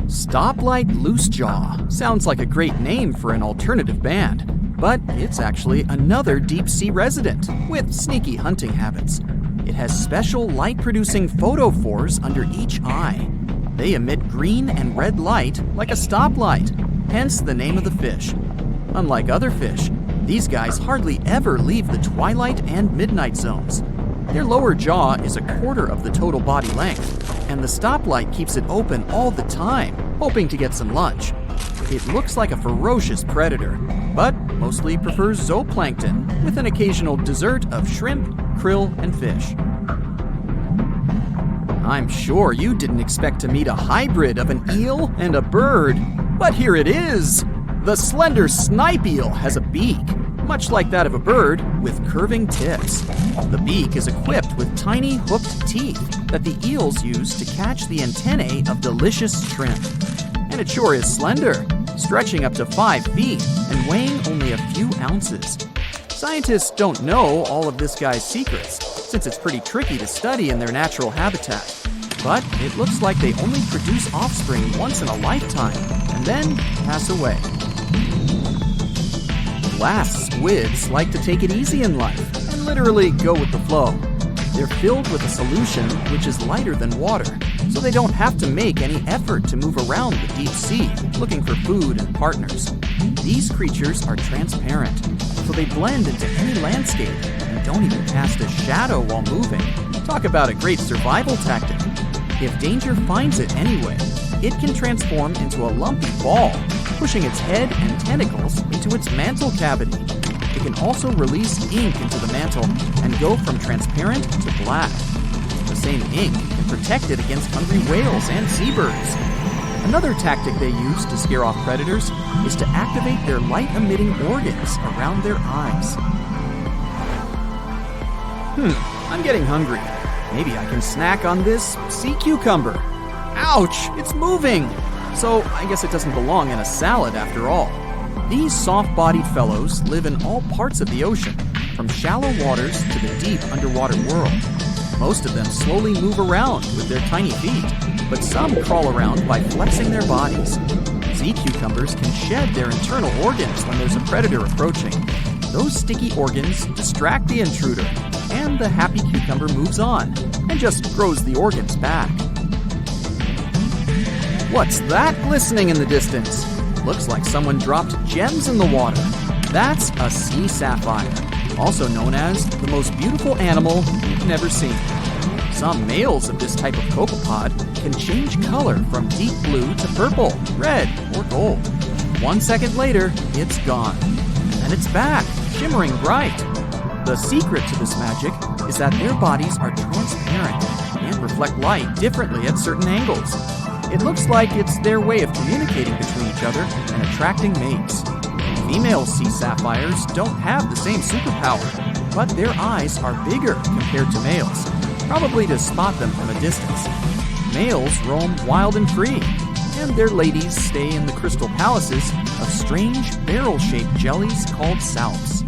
Stoplight Loosejaw sounds like a great name for an alternative band, but it's actually another deep-sea resident with sneaky hunting habits. It has special light-producing photophores under each eye. They emit green and red light like a stoplight, hence the name of the fish. Unlike other fish, these guys hardly ever leave the twilight and midnight zones. Their lower jaw is a quarter of the total body length, and the stoplight keeps it open all the time, hoping to get some lunch. It looks like a ferocious predator, but mostly prefers zooplankton with an occasional dessert of shrimp, krill, and fish. I'm sure you didn't expect to meet a hybrid of an eel and a bird, but here it is! The slender snipe eel has a beak, much like that of a bird, with curving tips. The beak is equipped with tiny hooked teeth that the eels use to catch the antennae of delicious shrimp. And it sure is slender, stretching up to 5 feet and weighing only a few ounces. Scientists don't know all of this guy's secrets, since it's pretty tricky to study in their natural habitat. But it looks like they only produce offspring once in a lifetime, and then pass away. Glass squids like to take it easy in life and literally go with the flow. They're filled with a solution which is lighter than water, so they don't have to make any effort to move around the deep sea looking for food and partners. These creatures are transparent, so they blend into any landscape and don't even cast a shadow while moving. Talk about a great survival tactic. If danger finds it anyway, it can transform into a lumpy ball, pushing its head and tentacles into its mantle cavity. It can also release ink into the mantle and go from transparent to black. The same ink can protect it against hungry whales and seabirds. Another tactic they use to scare off predators is to activate their light-emitting organs around their eyes. I'm getting hungry. Maybe I can snack on this sea cucumber. Ouch, it's moving! So I guess it doesn't belong in a salad after all. These soft-bodied fellows live in all parts of the ocean, from shallow waters to the deep underwater world. Most of them slowly move around with their tiny feet, but some crawl around by flexing their bodies. Sea cucumbers can shed their internal organs when there's a predator approaching. Those sticky organs distract the intruder, and the happy cucumber moves on and just grows the organs back. What's that glistening in the distance? Looks like someone dropped gems in the water. That's a sea sapphire, also known as the most beautiful animal you've never seen. Some males of this type of copepod can change color from deep blue to purple, red, or gold. 1 second later, it's gone. And it's back, shimmering bright. The secret to this magic is that their bodies are transparent and reflect light differently at certain angles. It looks like it's their way of communicating between each other and attracting mates. Female sea sapphires don't have the same superpower, but their eyes are bigger compared to males, probably to spot them from a distance. Males roam wild and free, and their ladies stay in the crystal palaces of strange barrel-shaped jellies called salps.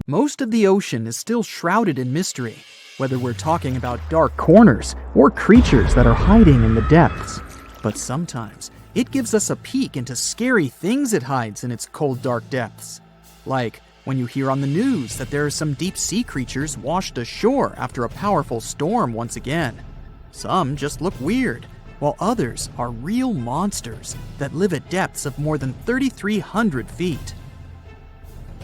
Most of the ocean is still shrouded in mystery, whether we're talking about dark corners or creatures that are hiding in the depths. But sometimes it gives us a peek into scary things it hides in its cold, dark depths. Like when you hear on the news that there are some deep-sea creatures washed ashore after a powerful storm once again. Some just look weird, while others are real monsters that live at depths of more than 3,300 feet.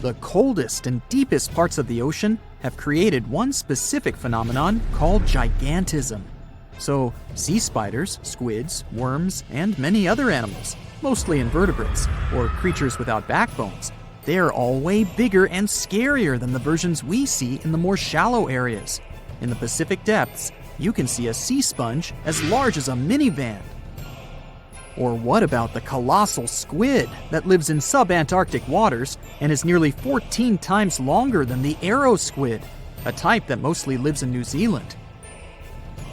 The coldest and deepest parts of the ocean have created one specific phenomenon called gigantism. So, sea spiders, squids, worms, and many other animals, mostly invertebrates, or creatures without backbones, they're all way bigger and scarier than the versions we see in the more shallow areas. In the Pacific depths, you can see a sea sponge as large as a minivan. Or what about the colossal squid that lives in sub-Antarctic waters and is nearly 14 times longer than the arrow squid, a type that mostly lives in New Zealand?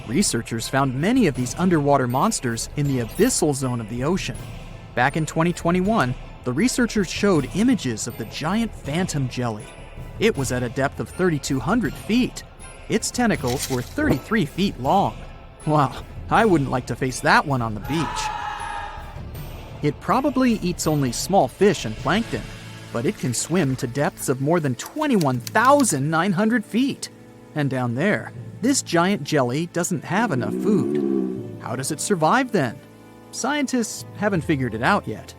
Researchers found many of these underwater monsters in the abyssal zone of the ocean. Back in 2021, the researchers showed images of the giant phantom jelly. It was at a depth of 3,200 feet. Its tentacles were 33 feet long. Wow, I wouldn't like to face that one on the beach. It probably eats only small fish and plankton, but it can swim to depths of more than 21,900 feet. And down there, this giant jelly doesn't have enough food. How does it survive then? Scientists haven't figured it out yet.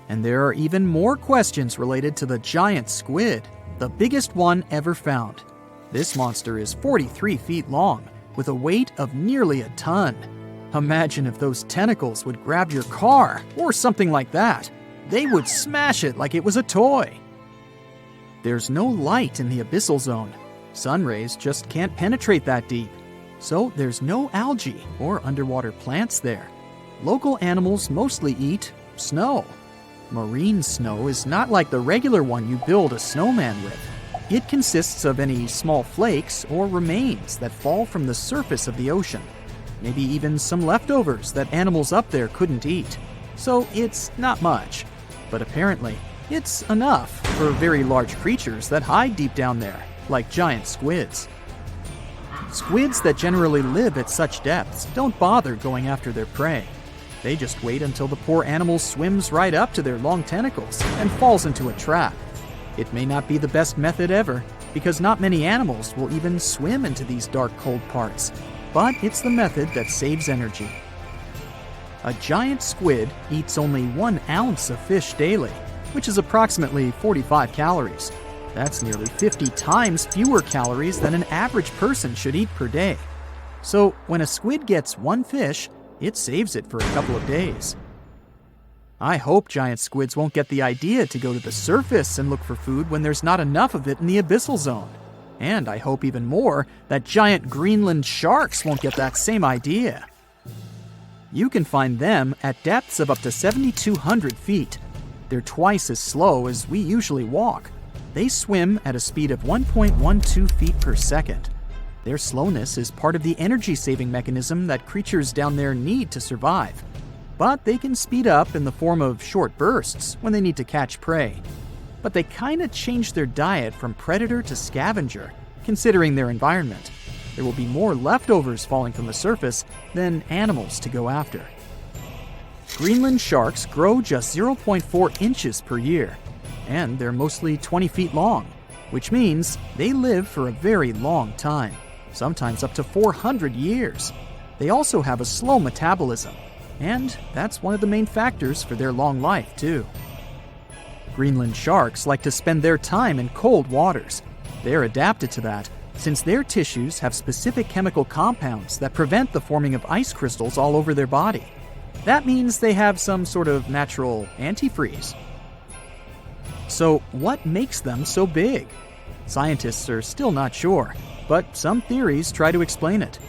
And there are even more questions related to the giant squid, the biggest one ever found. This monster is 43 feet long, with a weight of nearly a ton. Imagine if those tentacles would grab your car, or something like that. They would smash it like it was a toy. There's no light in the abyssal zone. Sun rays just can't penetrate that deep. So there's no algae or underwater plants there. Local animals mostly eat snow. Marine snow is not like the regular one you build a snowman with. It consists of any small flakes or remains that fall from the surface of the ocean. Maybe even some leftovers that animals up there couldn't eat. So it's not much. But apparently, it's enough for very large creatures that hide deep down there, like giant squids. Squids that generally live at such depths don't bother going after their prey. They just wait until the poor animal swims right up to their long tentacles and falls into a trap. It may not be the best method ever, because not many animals will even swim into these dark, cold parts. But it's the method that saves energy. A giant squid eats only 1 ounce of fish daily, which is approximately 45 calories. That's nearly 50 times fewer calories than an average person should eat per day. So when a squid gets 1 fish, it saves it for a couple of days. I hope giant squids won't get the idea to go to the surface and look for food when there's not enough of it in the abyssal zone. And I hope even more that giant Greenland sharks won't get that same idea. You can find them at depths of up to 7,200 feet. They're twice as slow as we usually walk. They swim at a speed of 1.12 feet per second. Their slowness is part of the energy-saving mechanism that creatures down there need to survive. But they can speed up in the form of short bursts when they need to catch prey. But they kinda change their diet from predator to scavenger, considering their environment. There will be more leftovers falling from the surface than animals to go after. Greenland sharks grow just 0.4 inches per year, and they're mostly 20 feet long, which means they live for a very long time, sometimes up to 400 years. They also have a slow metabolism, and that's one of the main factors for their long life, too. Greenland sharks like to spend their time in cold waters. They're adapted to that, since their tissues have specific chemical compounds that prevent the forming of ice crystals all over their body. That means they have some sort of natural antifreeze. So what makes them so big? Scientists are still not sure, but some theories try to explain it.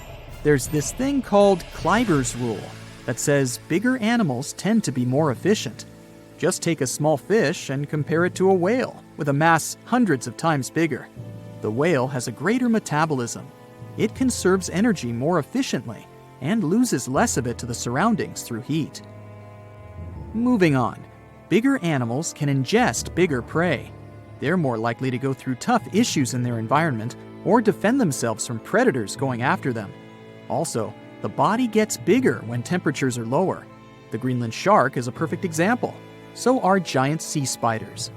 There's this thing called Kleiber's rule that says bigger animals tend to be more efficient. Just take a small fish and compare it to a whale with a mass hundreds of times bigger. The whale has a greater metabolism. It conserves energy more efficiently and loses less of it to the surroundings through heat. Moving on, bigger animals can ingest bigger prey. They're more likely to go through tough issues in their environment or defend themselves from predators going after them. Also, the body gets bigger when temperatures are lower. The Greenland shark is a perfect example. So are giant sea spiders.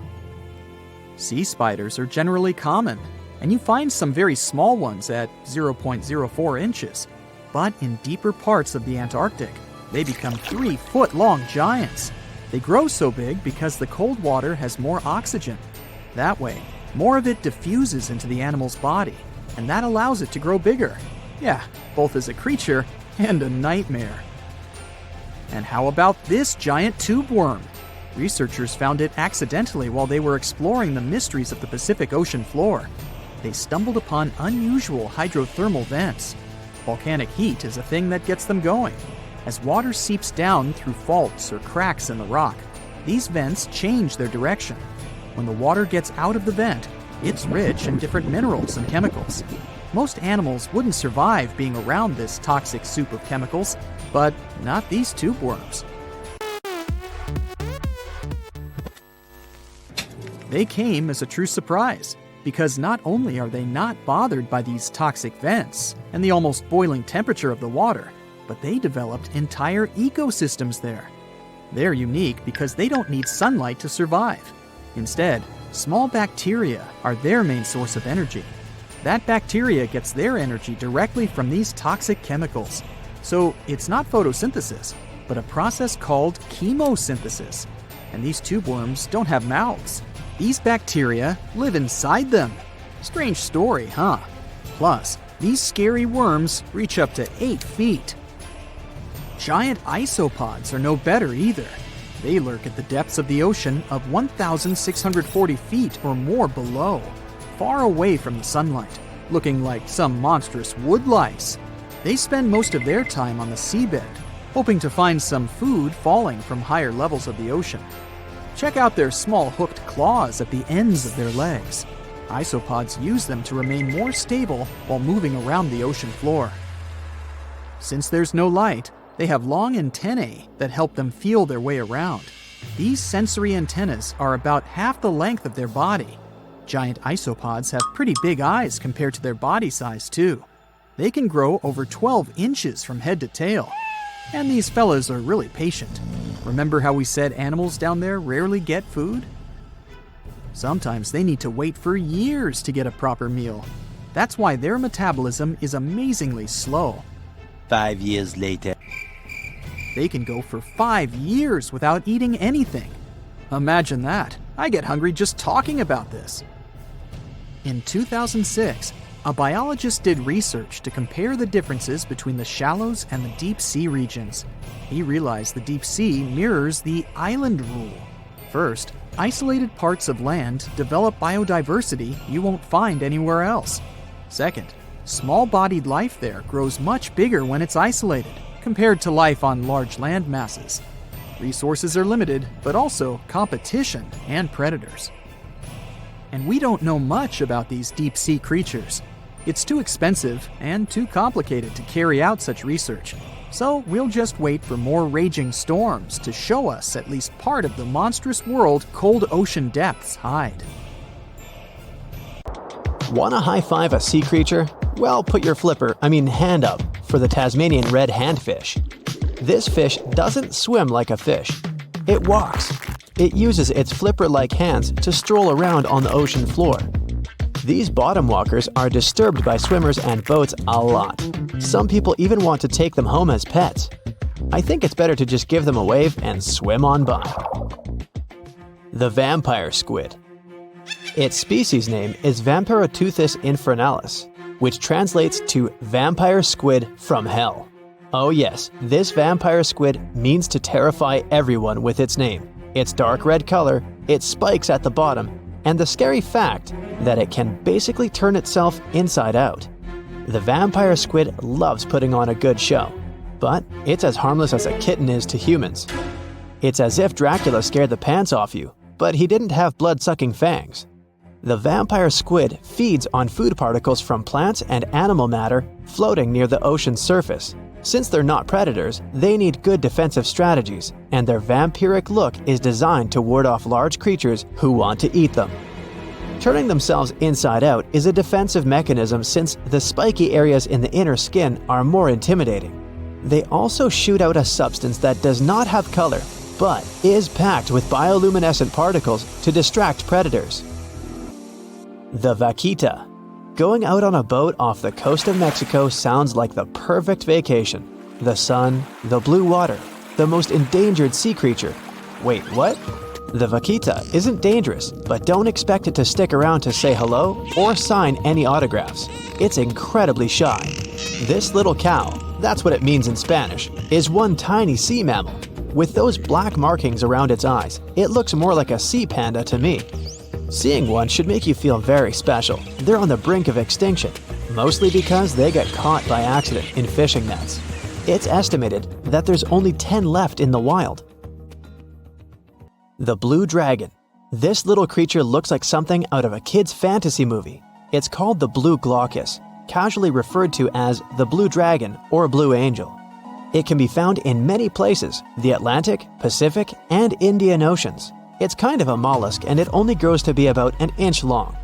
Sea spiders are generally common, and you find some very small ones at 0.04 inches. But in deeper parts of the Antarctic, they become 3-foot-long giants. They grow so big because the cold water has more oxygen. That way, more of it diffuses into the animal's body, and that allows it to grow bigger. Yeah, both as a creature and a nightmare. And how about this giant tube worm? Researchers found it accidentally while they were exploring the mysteries of the Pacific Ocean floor. They stumbled upon unusual hydrothermal vents. Volcanic heat is a thing that gets them going. As water seeps down through faults or cracks in the rock, these vents change their direction. When the water gets out of the vent, it's rich in different minerals and chemicals. Most animals wouldn't survive being around this toxic soup of chemicals, but not these tube worms. They came as a true surprise, because not only are they not bothered by these toxic vents and the almost boiling temperature of the water, but they developed entire ecosystems there. They're unique because they don't need sunlight to survive. Instead, small bacteria are their main source of energy. That bacteria gets their energy directly from these toxic chemicals. So it's not photosynthesis, but a process called chemosynthesis. And these tube worms don't have mouths. These bacteria live inside them. Strange story, huh? Plus, these scary worms reach up to 8 feet. Giant isopods are no better either. They lurk at the depths of the ocean of 1,640 feet or more below, far away from the sunlight, looking like some monstrous wood lice. They spend most of their time on the seabed, hoping to find some food falling from higher levels of the ocean. Check out their small hooked claws at the ends of their legs. Isopods use them to remain more stable while moving around the ocean floor. Since there's no light, they have long antennae that help them feel their way around. These sensory antennas are about half the length of their body. Giant isopods have pretty big eyes compared to their body size, too. They can grow over 12 inches from head to tail. And these fellas are really patient. Remember how we said animals down there rarely get food? Sometimes they need to wait for years to get a proper meal. That's why their metabolism is amazingly slow. 5 years later. They can go for 5 years without eating anything. Imagine that. I get hungry just talking about this. In 2006, a biologist did research to compare the differences between the shallows and the deep sea regions. He realized the deep sea mirrors the island rule. First, isolated parts of land develop biodiversity you won't find anywhere else. Second, small-bodied life there grows much bigger when it's isolated, compared to life on large land masses. Resources are limited, but also competition and predators. And we don't know much about these deep-sea creatures. It's too expensive and too complicated to carry out such research. So we'll just wait for more raging storms to show us at least part of the monstrous world cold ocean depths hide. Wanna high-five a sea creature? Well, put your hand up for the Tasmanian red handfish. This fish doesn't swim like a fish. It walks. It uses its flipper-like hands to stroll around on the ocean floor. These bottom walkers are disturbed by swimmers and boats a lot. Some people even want to take them home as pets. I think it's better to just give them a wave and swim on by. The vampire squid. Its species name is Vampiroteuthis infernalis, which translates to vampire squid from hell. Oh yes, this vampire squid means to terrify everyone with its name, its dark red color, its spikes at the bottom, and the scary fact that it can basically turn itself inside out. The vampire squid loves putting on a good show, but it's as harmless as a kitten is to humans. It's as if Dracula scared the pants off you, but he didn't have blood-sucking fangs. The vampire squid feeds on food particles from plants and animal matter floating near the ocean's surface. Since they're not predators, they need good defensive strategies, and their vampiric look is designed to ward off large creatures who want to eat them. Turning themselves inside out is a defensive mechanism since the spiky areas in the inner skin are more intimidating. They also shoot out a substance that does not have color, but is packed with bioluminescent particles to distract predators. The vaquita. Going out on a boat off the coast of Mexico sounds like the perfect vacation. The sun, the blue water, the most endangered sea creature. Wait, what? The vaquita isn't dangerous, but don't expect it to stick around to say hello or sign any autographs. It's incredibly shy. This little cow, that's what it means in Spanish, is one tiny sea mammal. With those black markings around its eyes, it looks more like a sea panda to me. Seeing one should make you feel very special. They're on the brink of extinction, mostly because they got caught by accident in fishing nets. It's estimated that there's only 10 left in the wild. The blue dragon. This little creature looks like something out of a kid's fantasy movie. It's called the blue glaucus, casually referred to as the blue dragon or blue angel. It can be found in many places, the Atlantic, Pacific, and Indian Oceans. It's kind of a mollusk and it only grows to be about an inch long.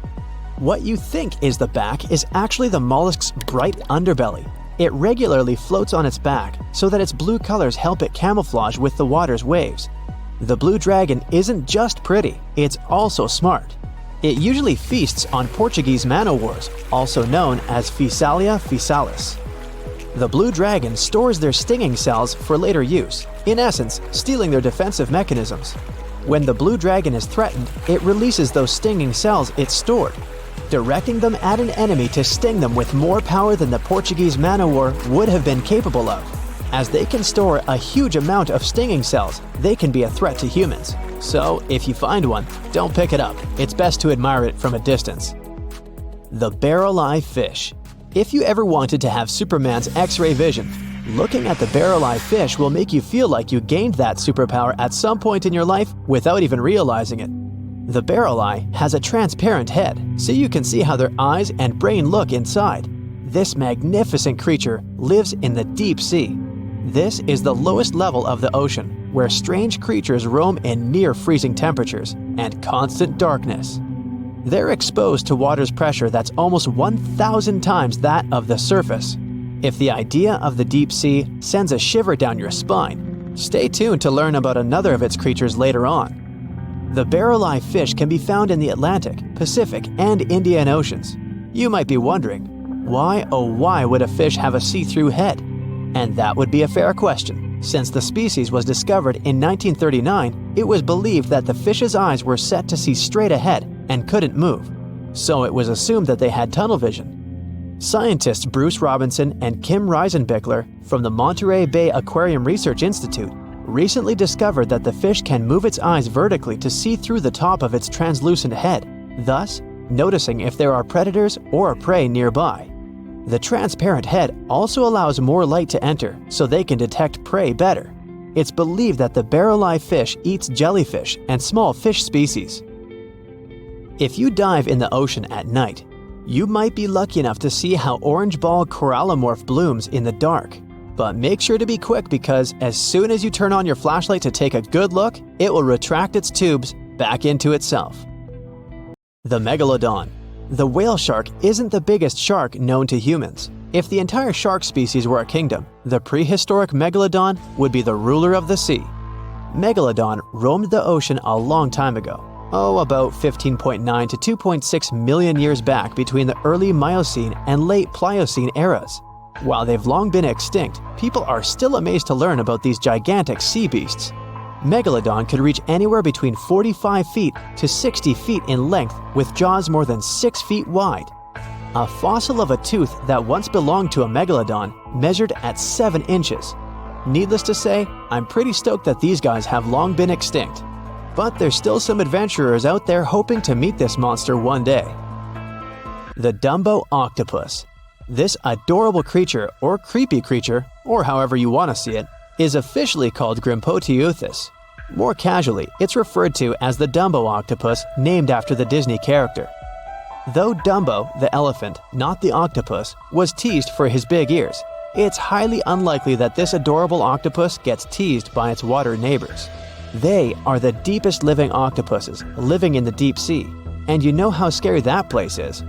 What you think is the back is actually the mollusk's bright underbelly. It regularly floats on its back so that its blue colors help it camouflage with the water's waves. The blue dragon isn't just pretty, it's also smart. It usually feasts on Portuguese man-o'-wars, also known as Physalia physalis. The blue dragon stores their stinging cells for later use, in essence, stealing their defensive mechanisms. When the blue dragon is threatened, it releases those stinging cells it stored, directing them at an enemy to sting them with more power than the Portuguese man-o'-war would have been capable of. As they can store a huge amount of stinging cells, they can be a threat to humans. So, if you find one, don't pick it up. It's best to admire it from a distance. The barrel-eye fish. If you ever wanted to have Superman's X-ray vision, looking at the barrel-eye fish will make you feel like you gained that superpower at some point in your life without even realizing it. The barrel eye has a transparent head, so you can see how their eyes and brain look inside. This magnificent creature lives in the deep sea. This is the lowest level of the ocean, where strange creatures roam in near-freezing temperatures and constant darkness. They're exposed to water's pressure that's almost 1,000 times that of the surface. If the idea of the deep sea sends a shiver down your spine, stay tuned to learn about another of its creatures later on. The barrel-eye fish can be found in the Atlantic, Pacific, and Indian Oceans. You might be wondering, why oh why would a fish have a see-through head? And that would be a fair question. Since the species was discovered in 1939, it was believed that the fish's eyes were set to see straight ahead and couldn't move. So it was assumed that they had tunnel vision. Scientists Bruce Robinson and Kim Reisenbichler from the Monterey Bay Aquarium Research Institute recently discovered that the fish can move its eyes vertically to see through the top of its translucent head, thus noticing if there are predators or prey nearby. The transparent head also allows more light to enter so they can detect prey better. It's believed that the barrel-eye fish eats jellyfish and small fish species. If you dive in the ocean at night, you might be lucky enough to see how orange ball corallimorph blooms in the dark. But make sure to be quick because as soon as you turn on your flashlight to take a good look, it will retract its tubes back into itself. The Megalodon. The whale shark isn't the biggest shark known to humans. If the entire shark species were a kingdom, the prehistoric Megalodon would be the ruler of the sea. Megalodon roamed the ocean a long time ago. About 15.9 to 2.6 million years back between the early Miocene and late Pliocene eras. While they've long been extinct, people are still amazed to learn about these gigantic sea beasts. Megalodon could reach anywhere between 45 feet to 60 feet in length with jaws more than 6 feet wide. A fossil of a tooth that once belonged to a megalodon measured at 7 inches. Needless to say, I'm pretty stoked that these guys have long been extinct. But there's still some adventurers out there hoping to meet this monster one day. The Dumbo octopus. This adorable creature, or creepy creature, or however you want to see it, is officially called Grimpoteuthis. More casually, it's referred to as the Dumbo octopus, named after the Disney character. Though Dumbo, the elephant, not the octopus, was teased for his big ears, it's highly unlikely that this adorable octopus gets teased by its water neighbors. They are the deepest living octopuses, living in the deep sea, and you know how scary that place is.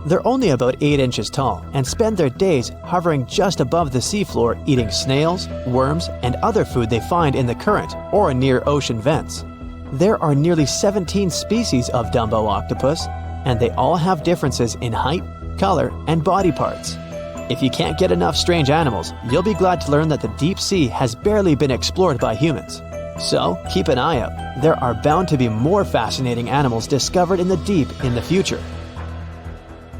They're only about 8 inches tall and spend their days hovering just above the seafloor eating snails, worms, and other food they find in the current or near ocean vents. There are nearly 17 species of Dumbo octopus, and they all have differences in height, color, and body parts. If you can't get enough strange animals, you'll be glad to learn that the deep sea has barely been explored by humans. So, keep an eye out. There are bound to be more fascinating animals discovered in the deep in the future.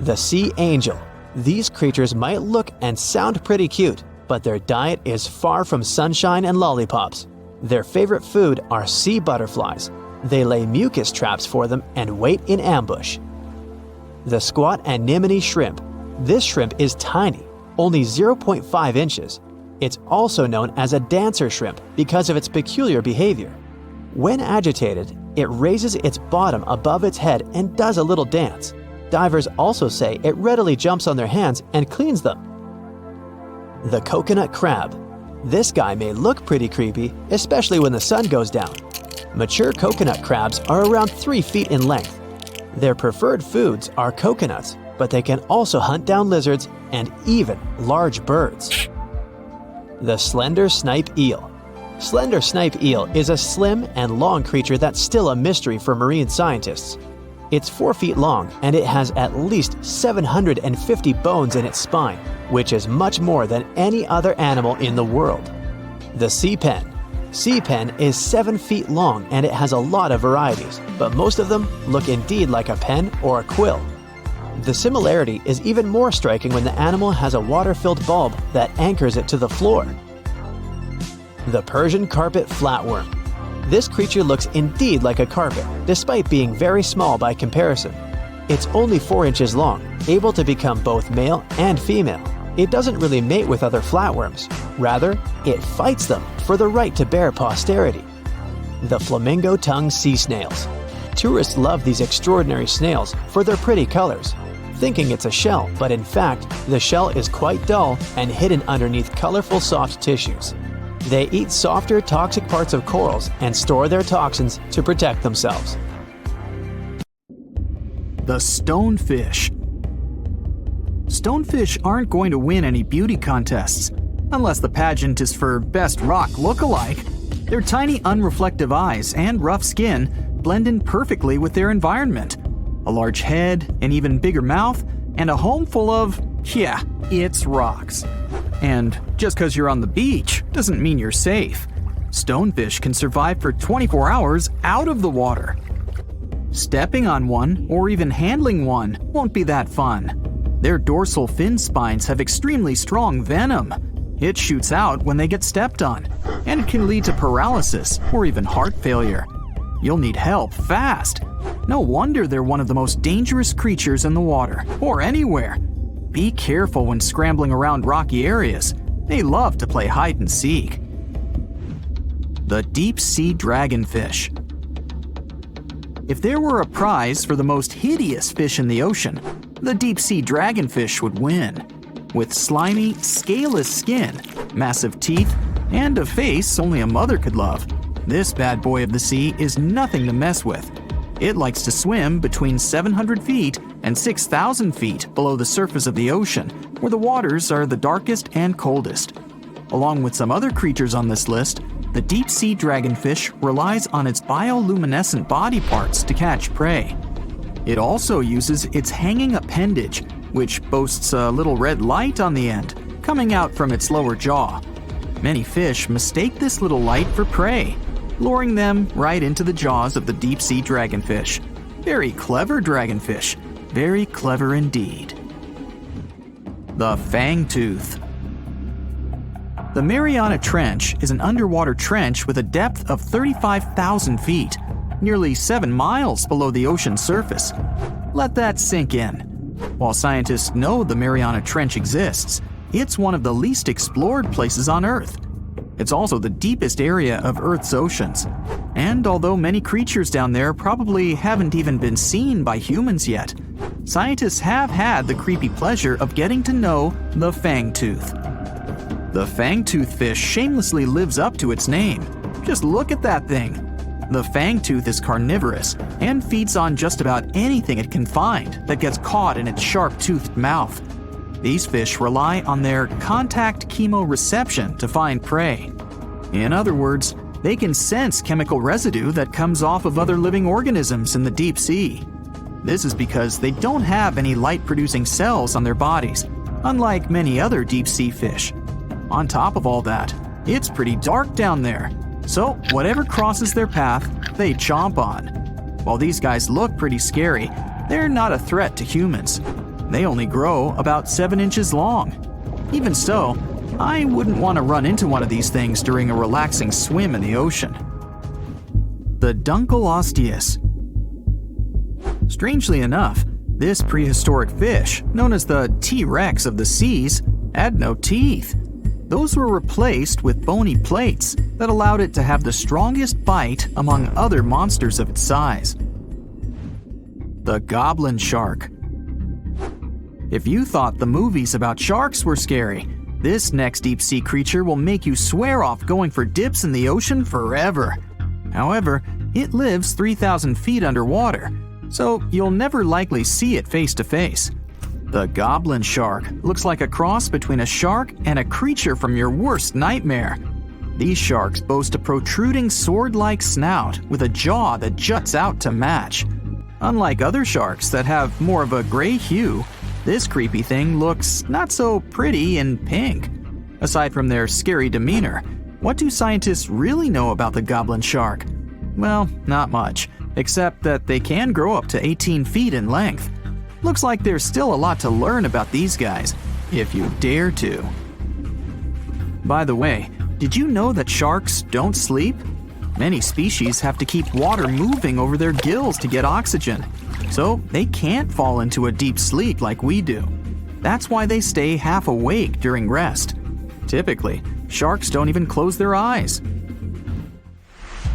The sea angel. These creatures might look and sound pretty cute, but their diet is far from sunshine and lollipops. Their favorite food are sea butterflies. They lay mucus traps for them and wait in ambush. The squat anemone shrimp. This shrimp is tiny, only 0.5 inches. It's also known as a dancer shrimp because of its peculiar behavior. When agitated, it raises its bottom above its head and does a little dance. Divers also say it readily jumps on their hands and cleans them. The coconut crab. This guy may look pretty creepy, especially when the sun goes down. Mature coconut crabs are around 3 feet in length. Their preferred foods are coconuts, but they can also hunt down lizards and even large birds. The slender snipe eel. Slender snipe eel is a slim and long creature that's still a mystery for marine scientists. It's 4 feet long and it has at least 750 bones in its spine, which is much more than any other animal in the world. The sea pen. Sea pen is 7 feet long and it has a lot of varieties, but most of them look indeed like a pen or a quill. The similarity is even more striking when the animal has a water-filled bulb that anchors it to the floor. The Persian carpet flatworm. This creature looks indeed like a carpet, despite being very small by comparison. It's only 4 inches long, able to become both male and female. It doesn't really mate with other flatworms. Rather, it fights them for the right to bear posterity. The flamingo-tongued sea snails. Tourists love these extraordinary snails for their pretty colors, thinking it's a shell, but in fact, the shell is quite dull and hidden underneath colorful soft tissues. They eat softer, toxic parts of corals and store their toxins to protect themselves. The stonefish. Stonefish aren't going to win any beauty contests, unless the pageant is for best rock look-alike. Their tiny unreflective eyes and rough skin blend in perfectly with their environment. A large head, an even bigger mouth, and a home full of, yeah, it's rocks. And just because you're on the beach doesn't mean you're safe. Stonefish can survive for 24 hours out of the water. Stepping on one or even handling one won't be that fun. Their dorsal fin spines have extremely strong venom. It shoots out when they get stepped on, and it can lead to paralysis or even heart failure. You'll need help fast. No wonder they're one of the most dangerous creatures in the water, or anywhere. Be careful when scrambling around rocky areas. They love to play hide and seek. The deep sea dragonfish. If there were a prize for the most hideous fish in the ocean, the deep sea dragonfish would win. With slimy, scaleless skin, massive teeth, and a face only a mother could love, this bad boy of the sea is nothing to mess with. It likes to swim between 700 feet and 6,000 feet below the surface of the ocean, where the waters are the darkest and coldest. Along with some other creatures on this list, the deep sea dragonfish relies on its bioluminescent body parts to catch prey. It also uses its hanging appendage, which boasts a little red light on the end, coming out from its lower jaw. Many fish mistake this little light for prey, luring them right into the jaws of the deep-sea dragonfish. Very clever dragonfish. Very clever indeed. The fangtooth. The Mariana Trench is an underwater trench with a depth of 35,000 feet, nearly 7 miles below the ocean's surface. Let that sink in. While scientists know the Mariana Trench exists, it's one of the least explored places on Earth. It's also the deepest area of Earth's oceans. And although many creatures down there probably haven't even been seen by humans yet, scientists have had the creepy pleasure of getting to know the fangtooth. The fangtooth fish shamelessly lives up to its name. Just look at that thing. The fangtooth is carnivorous and feeds on just about anything it can find that gets caught in its sharp-toothed mouth. These fish rely on their contact chemoreception to find prey. In other words, they can sense chemical residue that comes off of other living organisms in the deep sea. This is because they don't have any light-producing cells on their bodies, unlike many other deep-sea fish. On top of all that, it's pretty dark down there, so whatever crosses their path, they chomp on. While these guys look pretty scary, they're not a threat to humans. They only grow about 7 inches long. Even so, I wouldn't want to run into one of these things during a relaxing swim in the ocean. The Dunkleosteus. Strangely enough, this prehistoric fish, known as the T-Rex of the seas, had no teeth. Those were replaced with bony plates that allowed it to have the strongest bite among other monsters of its size. The goblin shark. If you thought the movies about sharks were scary, this next deep-sea creature will make you swear off going for dips in the ocean forever. However, it lives 3,000 feet underwater, so you'll never likely see it face to face. The goblin shark looks like a cross between a shark and a creature from your worst nightmare. These sharks boast a protruding sword-like snout with a jaw that juts out to match. Unlike other sharks that have more of a gray hue, this creepy thing looks not so pretty and pink. Aside from their scary demeanor, what do scientists really know about the goblin shark? Well, not much, except that they can grow up to 18 feet in length. Looks like there's still a lot to learn about these guys, if you dare to. By the way, did you know that sharks don't sleep? Many species have to keep water moving over their gills to get oxygen, so they can't fall into a deep sleep like we do. That's why they stay half awake during rest. Typically, sharks don't even close their eyes.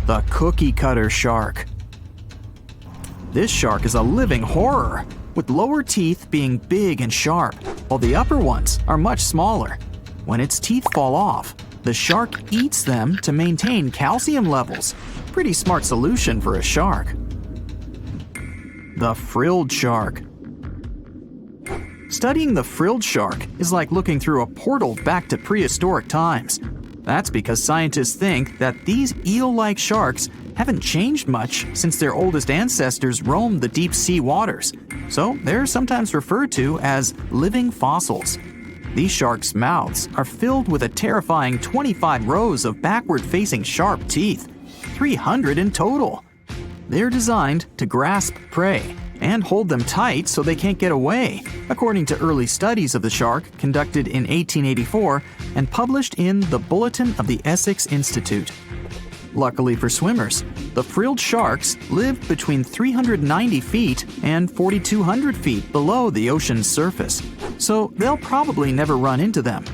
The cookie cutter shark. This shark is a living horror, with lower teeth being big and sharp, while the upper ones are much smaller. When its teeth fall off, the shark eats them to maintain calcium levels. Pretty smart solution for a shark. The frilled shark. Studying the frilled shark is like looking through a portal back to prehistoric times. That's because scientists think that these eel-like sharks haven't changed much since their oldest ancestors roamed the deep sea waters, so they're sometimes referred to as living fossils. These sharks' mouths are filled with a terrifying 25 rows of backward-facing sharp teeth, 300 in total. They're designed to grasp prey and hold them tight so they can't get away, according to early studies of the shark conducted in 1884 and published in the Bulletin of the Essex Institute. Luckily for swimmers, the frilled sharks live between 390 feet and 4,200 feet below the ocean's surface, so they'll probably never run into them.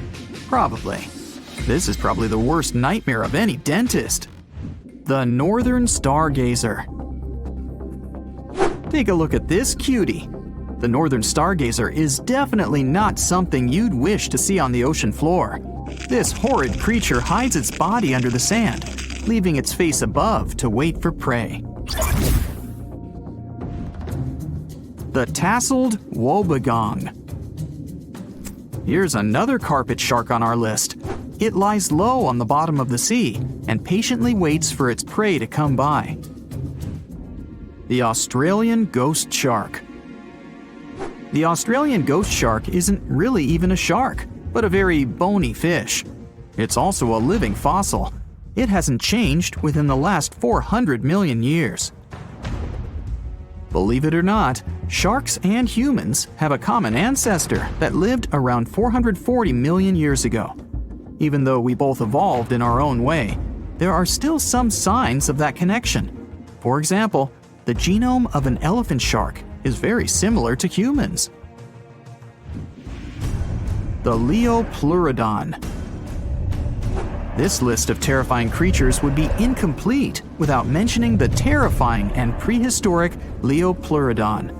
Probably. This is probably the worst nightmare of any dentist. The northern stargazer. Take a look at this cutie. The northern stargazer is definitely not something you'd wish to see on the ocean floor. This horrid creature hides its body under the sand, leaving its face above to wait for prey. The tasseled wobbegong. Here's another carpet shark on our list. It lies low on the bottom of the sea and patiently waits for its prey to come by. The Australian ghost shark. The Australian ghost shark isn't really even a shark, but a very bony fish. It's also a living fossil. It hasn't changed within the last 400 million years. Believe it or not, Sharks and humans have a common ancestor that lived around 440 million years ago. Even though we both evolved in our own way, there are still some signs of that connection. For example, the genome of an elephant shark is very similar to humans. The Lurked. This list of terrifying creatures would be incomplete without mentioning the terrifying and prehistoric Lurked.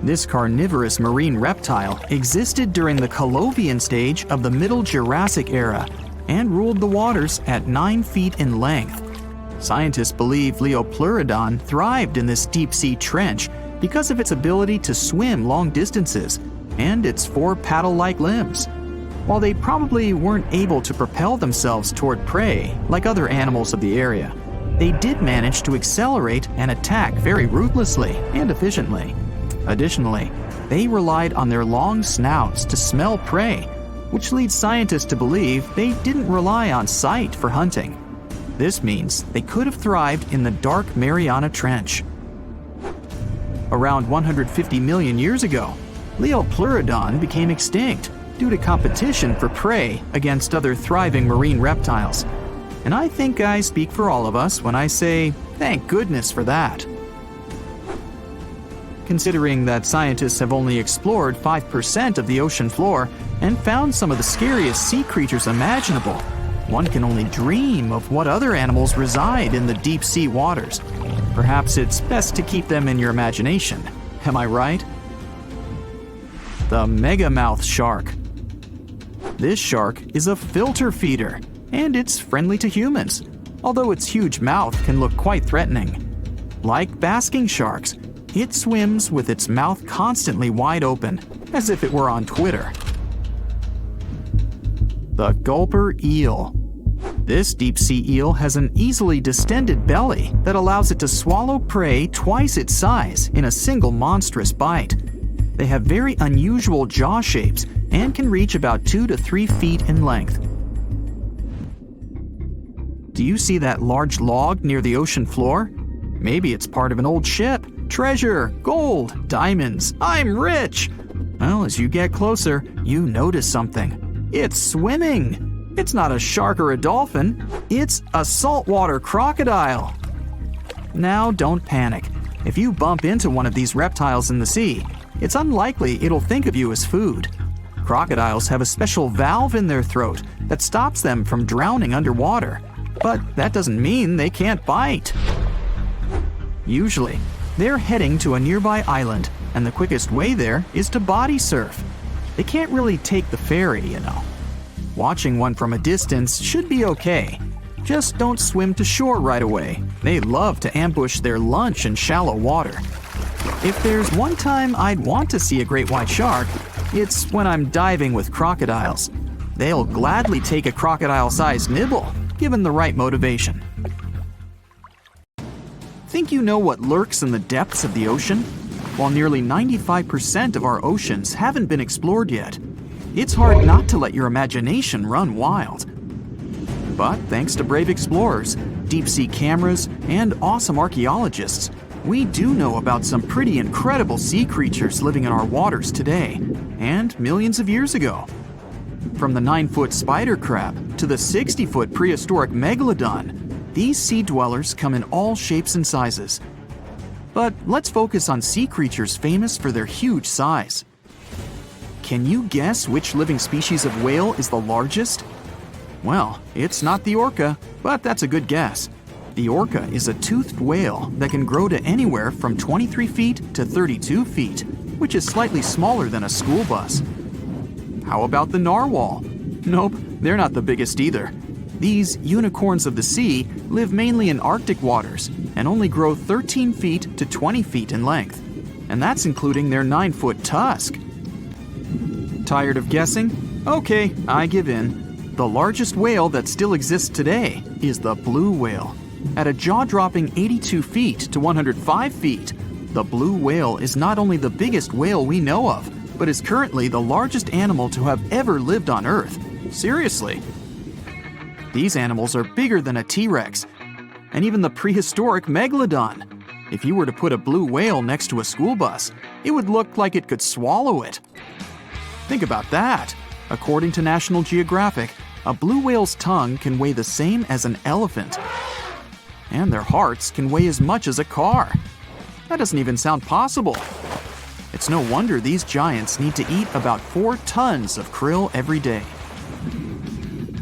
This carnivorous marine reptile existed during the Colovian stage of the Middle Jurassic era and ruled the waters at 9 feet in length. Scientists believe Lurked thrived in this deep-sea trench because of its ability to swim long distances and its 4 paddle-like limbs. While they probably weren't able to propel themselves toward prey like other animals of the area, they did manage to accelerate and attack very ruthlessly and efficiently. Additionally, they relied on their long snouts to smell prey, which leads scientists to believe they didn't rely on sight for hunting. This means they could have thrived in the dark Mariana Trench. Around 150 million years ago, Lurked became extinct due to competition for prey against other thriving marine reptiles. And I think I speak for all of us when I say, thank goodness for that. Considering that scientists have only explored 5% of the ocean floor and found some of the scariest sea creatures imaginable, one can only dream of what other animals reside in the deep sea waters. Perhaps it's best to keep them in your imagination. Am I right? The megamouth shark. This shark is a filter feeder, and it's friendly to humans, although its huge mouth can look quite threatening. Like basking sharks, it swims with its mouth constantly wide open, as if it were on Twitter. The gulper eel. This deep-sea eel has an easily distended belly that allows it to swallow prey twice its size in a single monstrous bite. They have very unusual jaw shapes and can reach about 2 to 3 feet in length. Do you see that large log near the ocean floor? Maybe it's part of an old ship. Treasure, gold, diamonds, I'm rich! Well, as you get closer, you notice something. It's swimming! It's not a shark or a dolphin, it's a saltwater crocodile! Now don't panic. If you bump into one of these reptiles in the sea, it's unlikely it'll think of you as food. Crocodiles have a special valve in their throat that stops them from drowning underwater, but that doesn't mean they can't bite. Usually, they're heading to a nearby island, and the quickest way there is to body surf. They can't really take the ferry, you know. Watching one from a distance should be okay. Just don't swim to shore right away. They love to ambush their lunch in shallow water. If there's one time I'd want to see a great white shark, it's when I'm diving with crocodiles. They'll gladly take a crocodile-sized nibble, given the right motivation. Think you know what lurks in the depths of the ocean? While nearly 95% of our oceans haven't been explored yet, it's hard not to let your imagination run wild. But thanks to brave explorers, deep-sea cameras, and awesome archaeologists, we do know about some pretty incredible sea creatures living in our waters today, and millions of years ago. From the 9-foot spider crab to the 60-foot prehistoric Megalodon, these sea dwellers come in all shapes and sizes. But let's focus on sea creatures famous for their huge size. Can you guess which living species of whale is the largest? Well, it's not the orca, but that's a good guess. The orca is a toothed whale that can grow to anywhere from 23 feet to 32 feet, which is slightly smaller than a school bus. How about the narwhal? Nope, they're not the biggest either. These unicorns of the sea live mainly in Arctic waters and only grow 13 feet to 20 feet in length, and that's including their 9-foot tusk. Tired of guessing? Okay, I give in. The largest whale that still exists today is the blue whale. At a jaw-dropping 82 feet to 105 feet, the blue whale is not only the biggest whale we know of, but is currently the largest animal to have ever lived on Earth. Seriously. These animals are bigger than a T-Rex, and even the prehistoric Megalodon. If you were to put a blue whale next to a school bus, It would look like it could swallow it. Think about that. According to National Geographic, a blue whale's tongue can weigh the same as an elephant. And their hearts can weigh as much as a car. That doesn't even sound possible. It's no wonder these giants need to eat about 4 tons of krill every day.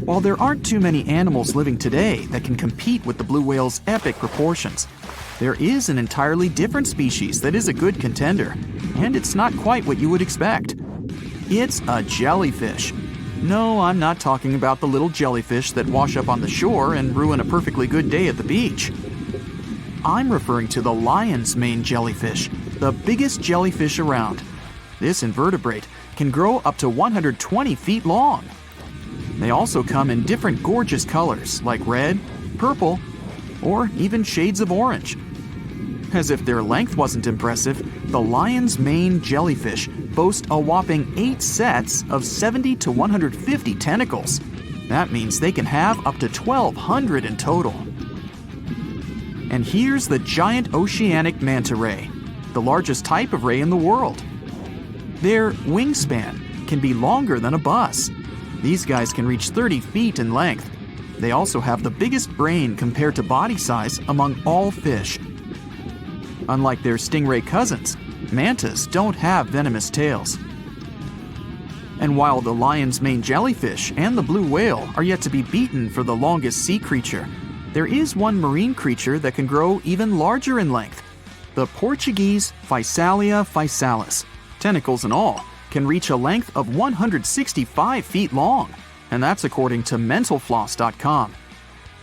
While there aren't too many animals living today that can compete with the blue whale's epic proportions, there is an entirely different species that is a good contender, and it's not quite what you would expect. It's a jellyfish. No, I'm not talking about the little jellyfish that wash up on the shore and ruin a perfectly good day at the beach. I'm referring to the lion's mane jellyfish, the biggest jellyfish around. This invertebrate can grow up to 120 feet long. They also come in different gorgeous colors like red, purple, or even shades of orange. As if their length wasn't impressive, the lion's mane jellyfish boast a whopping 8 sets of 70 to 150 tentacles. That means they can have up to 1,200 in total. And here's the giant oceanic manta ray, the largest type of ray in the world. Their wingspan can be longer than a bus. These guys can reach 30 feet in length. They also have the biggest brain compared to body size among all fish. Unlike their stingray cousins, mantas don't have venomous tails. And while the lion's mane jellyfish and the blue whale are yet to be beaten for the longest sea creature, there is one marine creature that can grow even larger in length. The Portuguese Physalia physalis, tentacles and all, can reach a length of 165 feet long, and that's according to mentalfloss.com.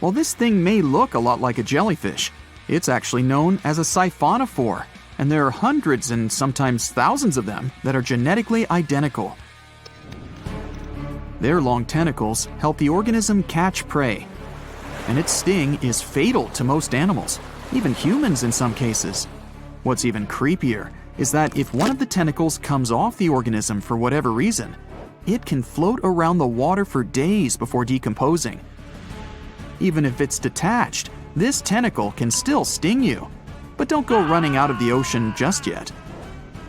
While this thing may look a lot like a jellyfish, it's actually known as a siphonophore, and there are hundreds and sometimes thousands of them that are genetically identical. Their long tentacles help the organism catch prey, and its sting is fatal to most animals, even humans in some cases. What's even creepier is that if one of the tentacles comes off the organism for whatever reason, it can float around the water for days before decomposing. Even if it's detached, this tentacle can still sting you. But don't go running out of the ocean just yet.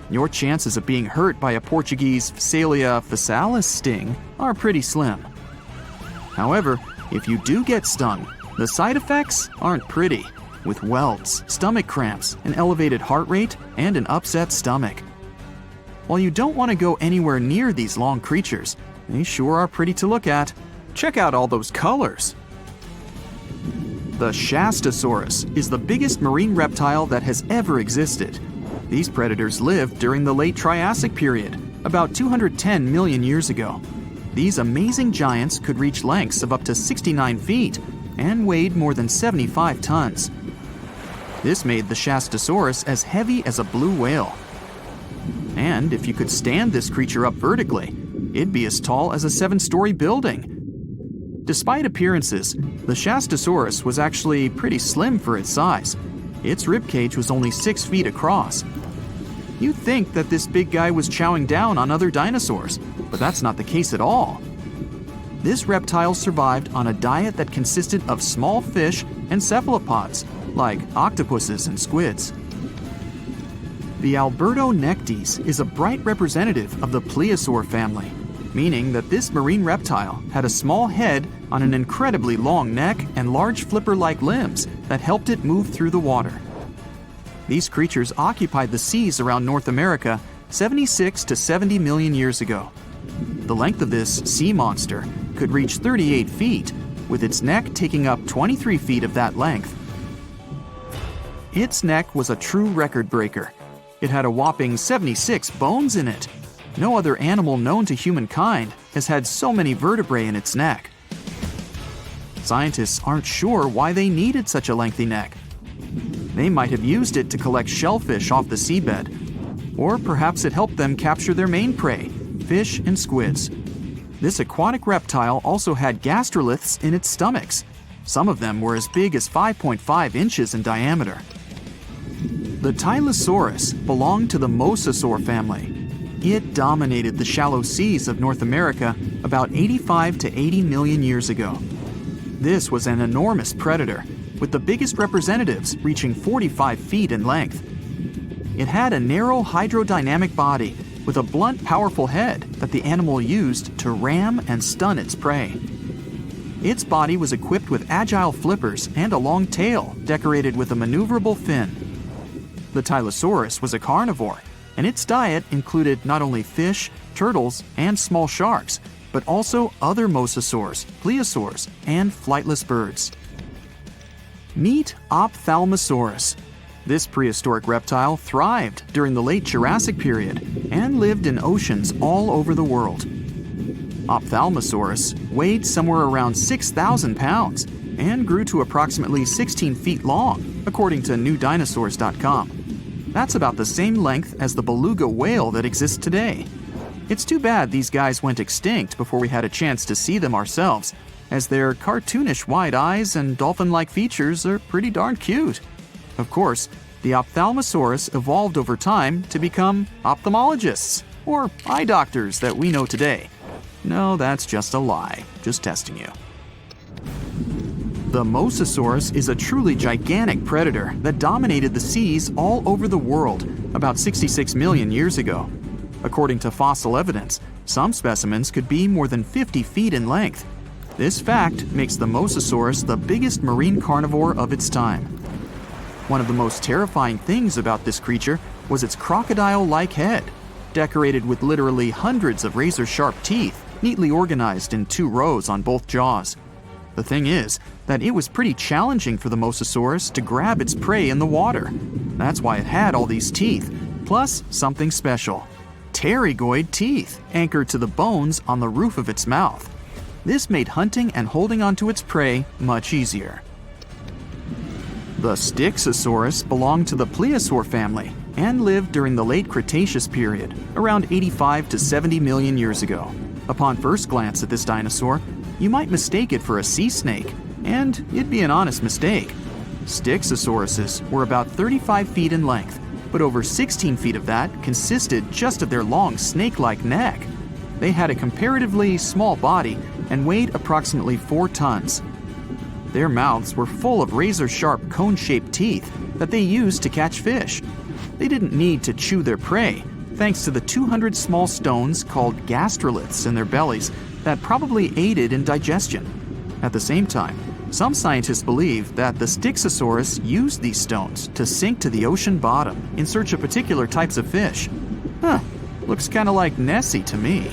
Your chances of being hurt by a Portuguese Physalia physalis sting are pretty slim. However, if you do get stung, the side effects aren't pretty, with welts, stomach cramps, an elevated heart rate, and an upset stomach. While you don't want to go anywhere near these long creatures, they sure are pretty to look at. Check out all those colors. The Shastasaurus is the biggest marine reptile that has ever existed. These predators lived during the late Triassic period, about 210 million years ago. These amazing giants could reach lengths of up to 69 feet and weighed more than 75 tons. This made the Shastasaurus as heavy as a blue whale. And if you could stand this creature up vertically, it'd be as tall as a 7-story building. Despite appearances, the Shastasaurus was actually pretty slim for its size. Its ribcage was only 6 feet across. You'd think that this big guy was chowing down on other dinosaurs, but that's not the case at all. This reptile survived on a diet that consisted of small fish and cephalopods, like octopuses and squids. The Albertonectes is a bright representative of the plesiosaur family, meaning that this marine reptile had a small head on an incredibly long neck and large flipper-like limbs that helped it move through the water. These creatures occupied the seas around North America 76 to 70 million years ago. The length of this sea monster could reach 38 feet, with its neck taking up 23 feet of that length. Its neck was a true record breaker. It had a whopping 76 bones in it. No other animal known to humankind has had so many vertebrae in its neck. Scientists aren't sure why they needed such a lengthy neck. They might have used it to collect shellfish off the seabed, or perhaps it helped them capture their main prey, fish and squids. This aquatic reptile also had gastroliths in its stomachs. Some of them were as big as 5.5 inches in diameter. The Tylosaurus belonged to the mosasaur family. It dominated the shallow seas of North America about 85 to 80 million years ago. This was an enormous predator, with the biggest representatives reaching 45 feet in length. It had a narrow hydrodynamic body with a blunt, powerful head that the animal used to ram and stun its prey. Its body was equipped with agile flippers and a long tail decorated with a maneuverable fin. The Tylosaurus was a carnivore, and its diet included not only fish, turtles, and small sharks, but also other mosasaurs, plesiosaurs, and flightless birds. Meet Ophthalmosaurus. This prehistoric reptile thrived during the late Jurassic period and lived in oceans all over the world. Ophthalmosaurus weighed somewhere around 6,000 pounds and grew to approximately 16 feet long, according to newdinosaurs.com. That's about the same length as the beluga whale that exists today. It's too bad these guys went extinct before we had a chance to see them ourselves, as their cartoonish wide eyes and dolphin-like features are pretty darn cute. Of course, the Ophthalmosaurus evolved over time to become ophthalmologists, or eye doctors that we know today. No, that's just a lie. Just testing you. The Mosasaurus is a truly gigantic predator that dominated the seas all over the world about 66 million years ago. According to fossil evidence, some specimens could be more than 50 feet in length. This fact makes the Mosasaurus the biggest marine carnivore of its time. One of the most terrifying things about this creature was its crocodile-like head, decorated with literally hundreds of razor-sharp teeth, neatly organized in 2 rows on both jaws. The thing is that it was pretty challenging for the Mosasaurus to grab its prey in the water. That's why it had all these teeth, plus something special: pterygoid teeth anchored to the bones on the roof of its mouth. This made hunting and holding onto its prey much easier. The Styxosaurus belonged to the plesiosaur family and lived during the late Cretaceous period, around 85 to 70 million years ago. Upon first glance at this dinosaur, you might mistake it for a sea snake, and it'd be an honest mistake. Styxosauruses were about 35 feet in length, but over 16 feet of that consisted just of their long snake-like neck. They had a comparatively small body and weighed approximately 4 tons. Their mouths were full of razor-sharp cone-shaped teeth that they used to catch fish. They didn't need to chew their prey, thanks to the 200 small stones called gastroliths in their bellies that probably aided in digestion. At the same time, some scientists believe that the Styxosaurus used these stones to sink to the ocean bottom in search of particular types of fish. Looks kinda like Nessie to me.